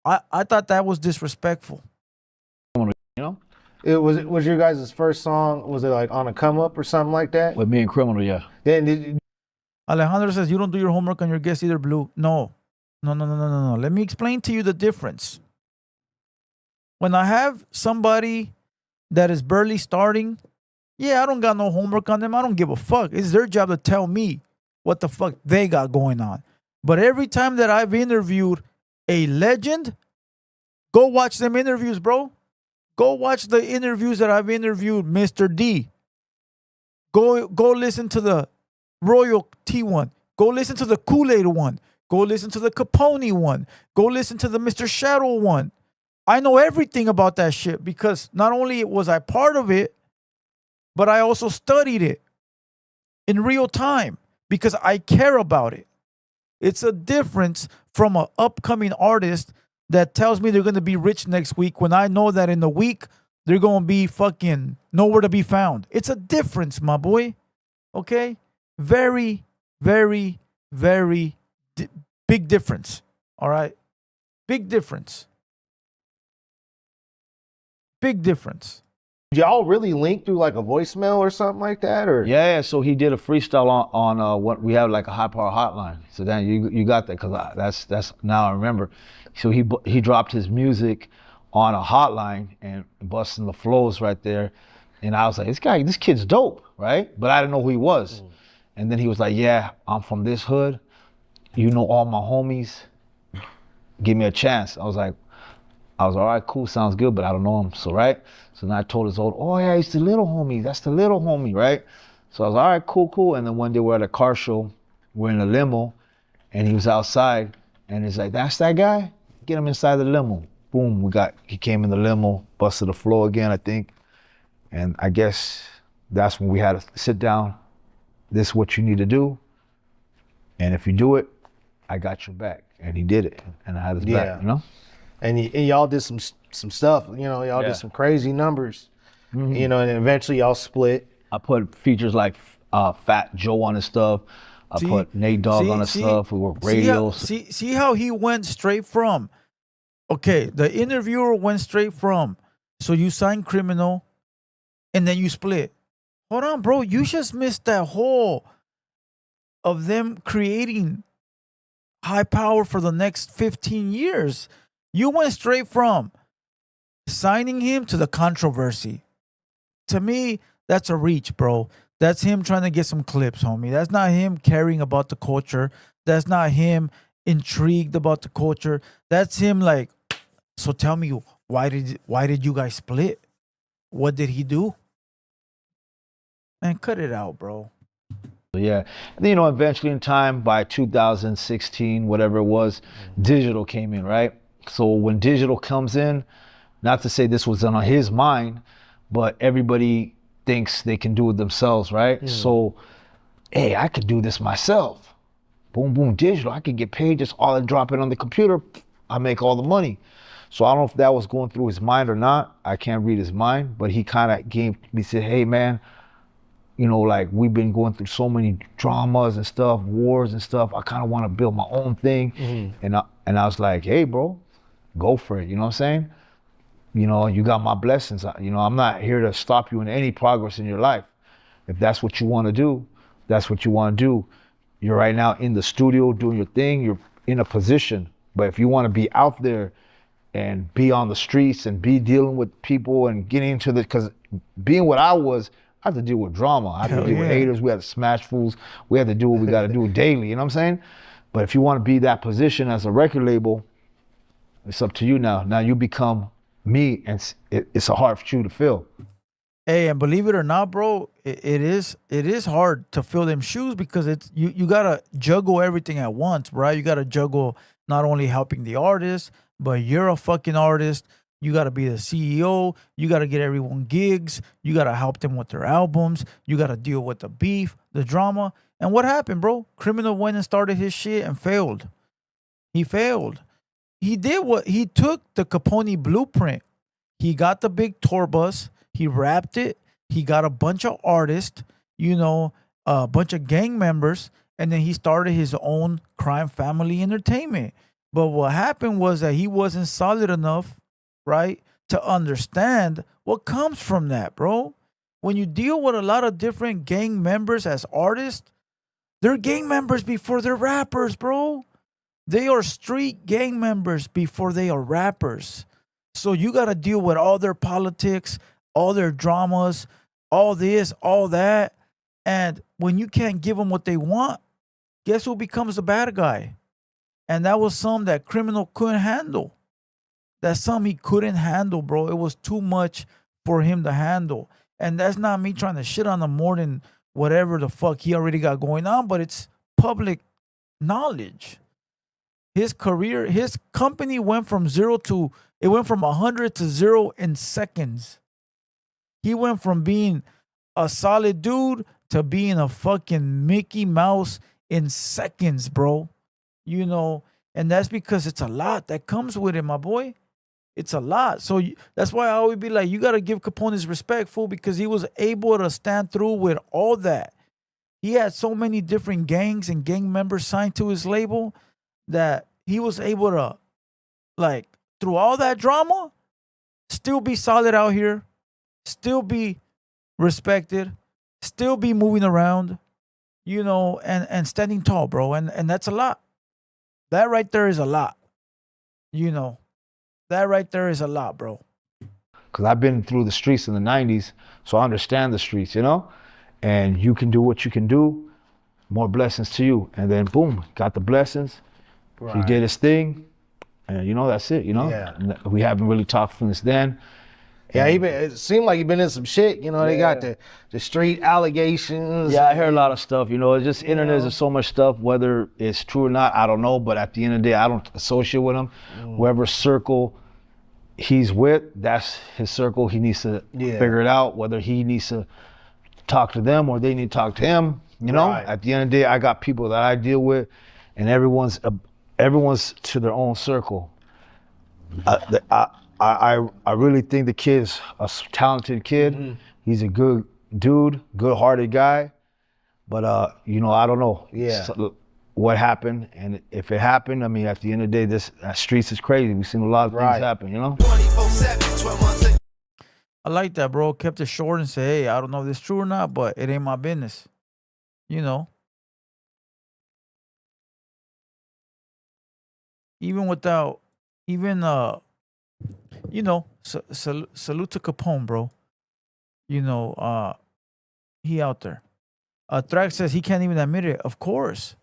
I thought that was disrespectful. You know? Was your guys' first song, was it like On a Come Up or something like that? With me and Criminal, yeah. Alejandro says, you don't do your homework on your guest either, Blue. No. Let me explain to you the difference. When I have somebody that is barely starting, yeah, I don't got no homework on them. I don't give a fuck. It's their job to tell me what the fuck they got going on. But every time that I've interviewed a legend, go watch them interviews, bro. Go watch the interviews that I've interviewed Mr. D. Go listen to the Royal T one. Go listen to the Kool-Aid one. Go listen to the Capone one. Go listen to the Mr. Shadow one. I know everything about that shit because not only was I part of it, but I also studied it in real time because I care about it. It's a difference from an upcoming artist that tells me they're going to be rich next week when I know that in a week they're going to be fucking nowhere to be found. It's a difference, my boy. Okay? Very, very, very big difference. All right? Big difference. Big difference. Y'all really link through like a voicemail or something like that, or? Yeah. So he did a freestyle on what we have like a high power hotline. So then you got that because that's now I remember. So he dropped his music on a hotline and busting the flows right there, and I was like, this kid's dope, right? But I didn't know who he was. And then he was like, yeah, I'm from this hood. You know all my homies. Give me a chance. I was all right, cool, sounds good, but I don't know him. So then I told his oh yeah, he's the little homie. That's the little homie, right? So I was all right, cool. And then one day we're at a car show, we're in a limo, and he was outside, and he's like, that's that guy? Get him inside the limo. Boom, he came in the limo, busted the floor again, I think. And I guess that's when we had to sit down. This is what you need to do. And if you do it, I got your back. And he did it, and I had his back, you know? And y'all did some stuff, you know, y'all did some crazy numbers, you know, and eventually y'all split. I put features like Fat Joe on his stuff. I put Nate Dogg on his stuff. We were radios. See how he went straight from, okay, the interviewer went straight from, so you signed Criminal, and then you split. Hold on, bro, you just missed that whole of them creating high power for the next 15 years. You went straight from signing him to the controversy. To me, that's a reach, bro. That's him trying to get some clips, homie. That's not him caring about the culture. That's not him intrigued about the culture. That's him like, so tell me, why did you guys split? What did he do? Man, cut it out, bro. Yeah, and then, you know, eventually in time, by 2016, whatever it was, digital came in, right? So when digital comes in, not to say this was on his mind, but everybody thinks they can do it themselves, right? So, hey, I could do this myself. Boom, boom, digital. I could get paid, just all I drop it on the computer, I make all the money. So I don't know if that was going through his mind or not. I can't read his mind, but he kind of gave me, said, hey, man, you know, like we've been going through so many dramas and stuff, wars and stuff. I kind of want to build my own thing. And I was like, hey, bro, go for it. You know what I'm saying? You know, you got my blessings. You know, I'm not here to stop you in any progress in your life. If that's what you want to do, that's what you want to do. You're right now in the studio doing your thing. You're in a position. But if you want to be out there and be on the streets and be dealing with people and getting into the, because being what I was, I have to deal with drama. I have to deal with haters. We have to smash fools. We have to do what we got to do daily. You know what I'm saying? But if you want to be that position as a record label, it's up to you now. Now you become me, and it's a hard shoe to fill. Hey, and believe it or not, bro, it is hard to fill them shoes because it's you gotta juggle everything at once, right? You gotta juggle not only helping the artist, but you're a fucking artist. You got to be the CEO. You got to get everyone gigs. You got to help them with their albums. You got to deal with the beef, the drama. And what happened, bro? Criminal went and started his shit and failed. He failed. He took the Capone blueprint. He got the big tour bus. He wrapped it. He got a bunch of artists, you know, a bunch of gang members. And then he started his own crime family entertainment. But what happened was that he wasn't solid enough, right, to understand what comes from that, bro. When you deal with a lot of different gang members as artists, they're gang members before they're rappers, bro. They are street gang members before they are rappers. So you got to deal with all their politics, all their dramas, all this, all that. And when you can't give them what they want, guess who becomes the bad guy? And that was some that criminal couldn't handle. That's some he couldn't handle, bro. It was too much for him to handle. And that's not me trying to shit on him more than whatever the fuck he already got going on, but it's public knowledge. His career, his company went from 100 to 0 in seconds. He went from being a solid dude to being a fucking Mickey Mouse in seconds, bro. You know, and that's because it's a lot that comes with it, my boy. It's a lot. So that's why I always be like, you got to give Capone his respect, fool, because he was able to stand through with all that. He had so many different gangs and gang members signed to his label that he was able to, like, through all that drama, still be solid out here, still be respected, still be moving around, you know, and standing tall, bro. And that's a lot. That right there is a lot. You know, that right there is a lot, bro. Because I've been through the streets in the 90s, so I understand the streets, you know? And you can do what you can do, more blessings to you. And then, boom, got the blessings. Right. He did his thing, and, you know, that's it, you know? Yeah. We haven't really talked since then. Yeah, it seemed like he been in some shit, you know, they got the street allegations. Yeah, I hear a lot of stuff, you know, it's just internet, there's so much stuff, whether it's true or not, I don't know, but at the end of the day, I don't associate with him. Whoever circle he's with, that's his circle, he needs to figure it out, whether he needs to talk to them or they need to talk to him, you know? Right. At the end of the day, I got people that I deal with, and everyone's to their own circle. I really think the kid's a talented kid. Mm-hmm. He's a good dude, good-hearted guy. But, you know, I don't know what happened. And if it happened, I mean, at the end of the day, this streets is crazy. We've seen a lot of things happen, you know? 24/7, 12 months. I like that, bro. Kept it short and say, hey, I don't know if this is true or not, but it ain't my business. You know? Even without, you know, salute to Capone, bro. You know, he out there. Thrax says he can't even admit it. Of course.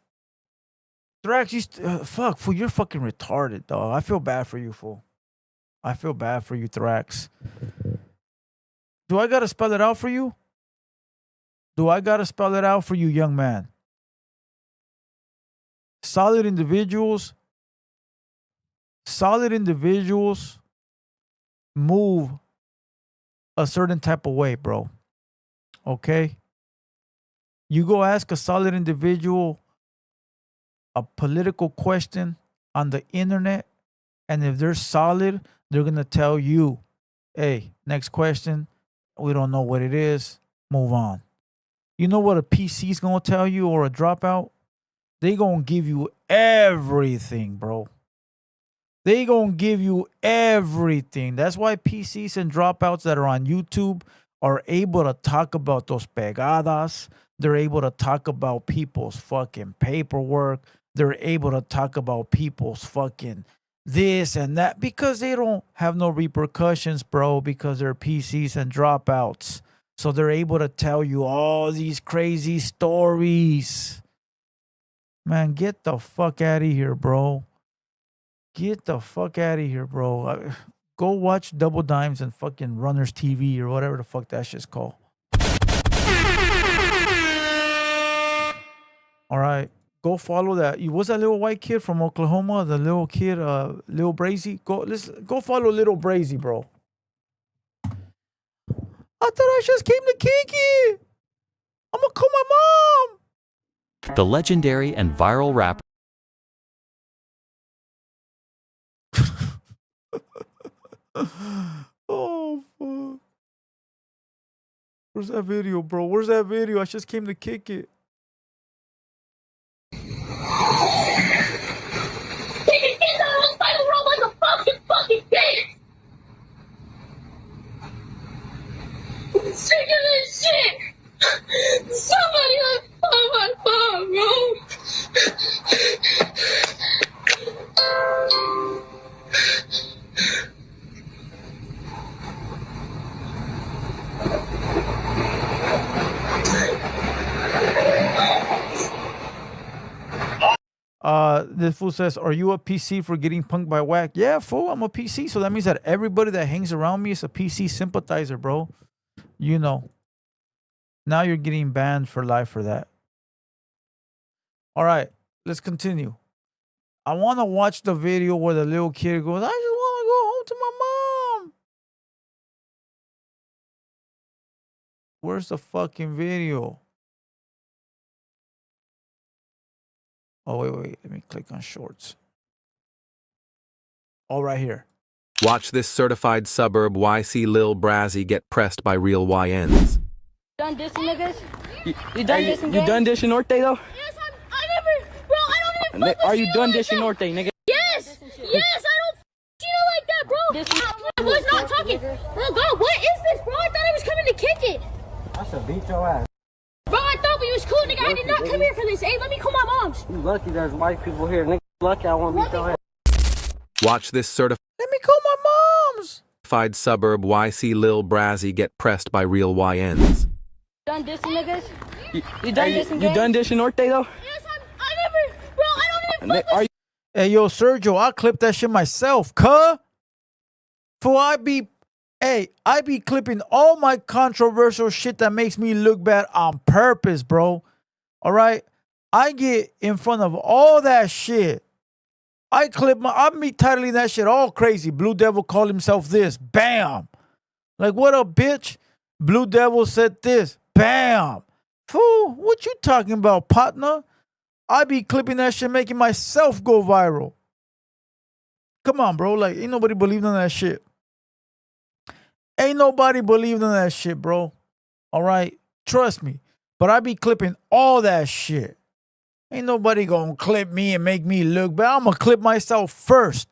Thrax, fuck, fool, you're fucking retarded, dog. I feel bad for you, fool. I feel bad for you, Thrax. Do I gotta spell it out for you? Do I gotta spell it out for you, young man? Solid individuals move a certain type of way, bro. Okay? You go ask a solid individual a political question on the internet, and if they're solid, they're going to tell you, hey, next question, we don't know what it is, move on. You know what a PC is going to tell you, or a dropout? They going to give you everything, bro. They going to give you everything. That's why PCs and dropouts that are on YouTube are able to talk about those pegadas. They're able to talk about people's fucking paperwork. They're able to talk about people's fucking this and that because they don't have no repercussions, bro, because they're PCs and dropouts. So they're able to tell you all these crazy stories. Man, get the fuck out of here, bro. Get the fuck out of here, bro. Go watch Double Dimes and fucking Runners TV or whatever the fuck that shit's called. All right. Go follow that. Was that little white kid from Oklahoma? The little kid, Lil Brazy? Go follow Little Brazy, bro. I thought I just came to kick it. I'm gonna call my mom. The legendary and viral rapper. Oh, fuck. Where's that video, bro? Where's that video? I just came to kick it. I'm sick of this shit. Somebody unfollow my phone, bro. this fool says, are you a PC for getting punked by whack? Yeah, fool, I'm a PC. So that means that everybody that hangs around me is a PC sympathizer, bro. You know. Now you're getting banned for life for that. All right, let's continue. I want to watch the video where the little kid goes, I just want to go home to my mom. Where's the fucking video? Oh, wait. Let me click on shorts. Oh, right here. Watch this certified suburb YC Lil Brazzy get pressed by real YNs. Done dissing niggas? You done dissing? You done dishing Norte though? Yes, I never, bro, I don't even fuck Are with you Chino done like dishing that. Norte, nigga? Yes, I don't Chino like that, bro. I was not talking. Bro, God, what is this, bro? I thought I was coming to kick it. I should beat your ass. Bro, I thought we was cool, nigga. I did not come here for this. Hey, let me call my mom's. You lucky there's white people here, nigga. Lucky I won't beat your ass. Watch this certified Let me call my mom's. suburb YC Lil Brazzy get pressed by real YNs. Done dissing niggas? You done dissing? You done dishing Norte though? Yes, I never, bro, I don't even fuck with Hey, yo, Sergio, I clip that shit myself, cuh. For I be clipping all my controversial shit that makes me look bad on purpose, bro. All right? I get in front of all that shit. I be titling that shit all crazy. Blue Devil called himself this. Bam. Like, what up, bitch? Blue Devil said this. Bam. Fool, what you talking about, partner? I be clipping that shit, making myself go viral. Come on, bro. Like, ain't nobody believed in that shit. Ain't nobody believed in that shit, bro. All right? Trust me. But I be clipping all that shit. Ain't nobody gonna clip me and make me look bad. I'm gonna clip myself first.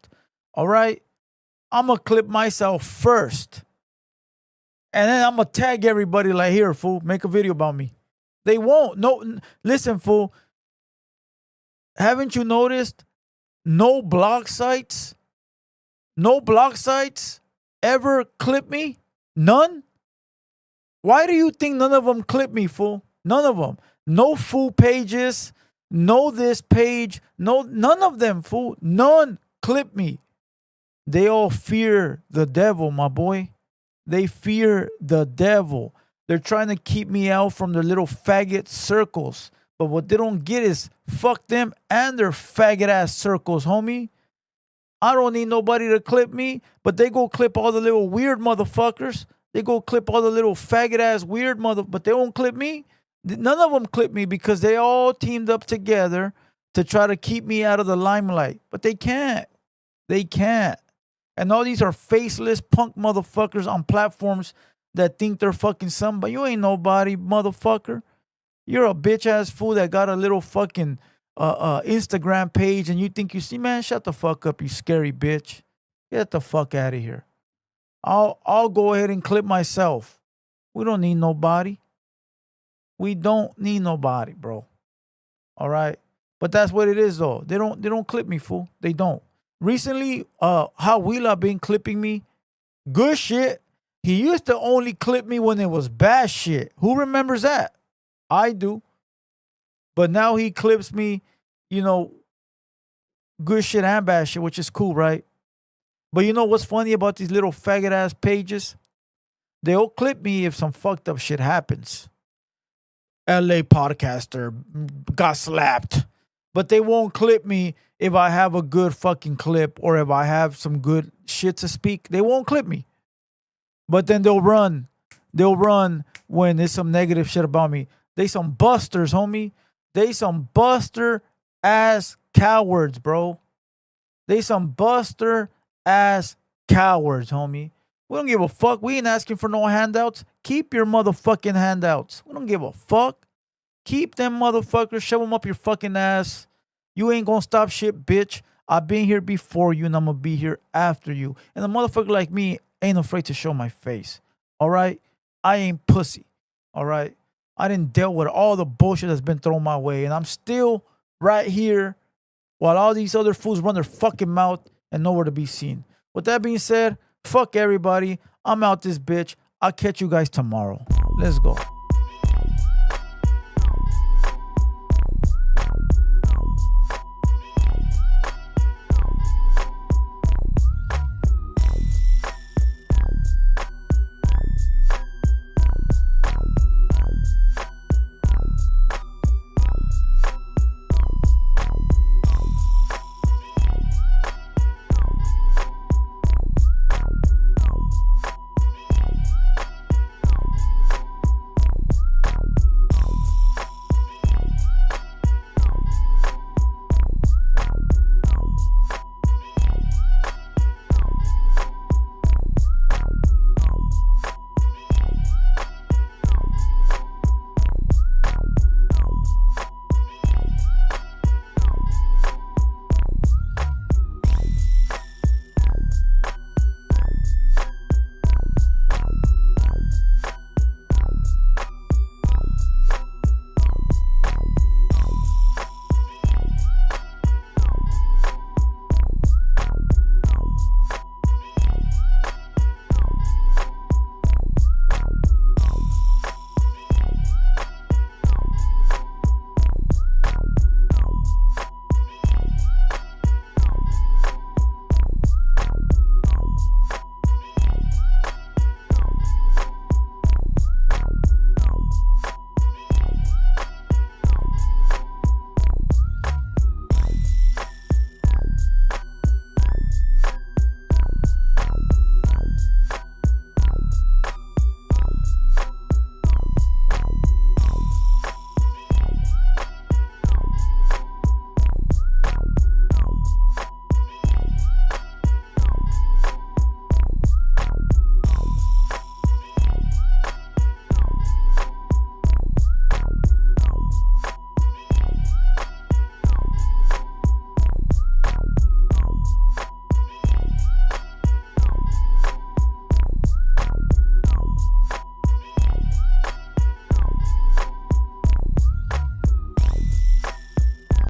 All right? I'm gonna clip myself first. And then I'm gonna tag everybody like, here, fool, make a video about me. They won't. No, listen, fool. Haven't you noticed no blog sites ever clip me? None? Why do you think none of them clip me, fool? None of them. No fool pages, no this page, none of them, fool. None clip me. They all fear the devil, my boy. They fear the devil. They're trying to keep me out from their little faggot circles. But what they don't get is fuck them and their faggot ass circles, homie. I don't need nobody to clip me, but they go clip all the little weird motherfuckers. They go clip all the little faggot ass weird but they won't clip me. None of them clip me because they all teamed up together to try to keep me out of the limelight. But they can't. They can't. And all these are faceless punk motherfuckers on platforms that think they're fucking somebody. You ain't nobody, motherfucker. You're a bitch ass fool that got a little fucking Instagram page and you think you see, man, shut the fuck up, you scary bitch. Get the fuck out of here. I'll go ahead and clip myself. We don't need nobody. We don't need nobody, bro. All right? But that's what it is though. They don't clip me, fool. They don't. Recently, how Wheeler been clipping me. Good shit. He used to only clip me when it was bad shit. Who remembers that? I do. But now he clips me, you know, good shit and bad shit, which is cool, right? But you know what's funny about these little faggot ass pages? They'll clip me if some fucked up shit happens. LA podcaster got slapped. But they won't clip me if I have a good fucking clip or if I have some good shit to speak. They won't clip me. But then they'll run. They'll run when there's some negative shit about me. They some busters, homie. They some buster ass cowards, bro. They some buster ass cowards, homie. We don't give a fuck. We ain't asking for no handouts. Keep your motherfucking handouts. We don't give a fuck. Keep them motherfuckers. Shove them up your fucking ass. You ain't gonna stop shit, bitch. I've been here before you and I'm gonna be here after you. And a motherfucker like me ain't afraid to show my face. All right? I ain't pussy. All right? I didn't deal with all the bullshit that's been thrown my way. And I'm still right here while all these other fools run their fucking mouth and nowhere to be seen. With that being said, fuck everybody. I'm out this bitch. I'll catch you guys tomorrow. Let's go.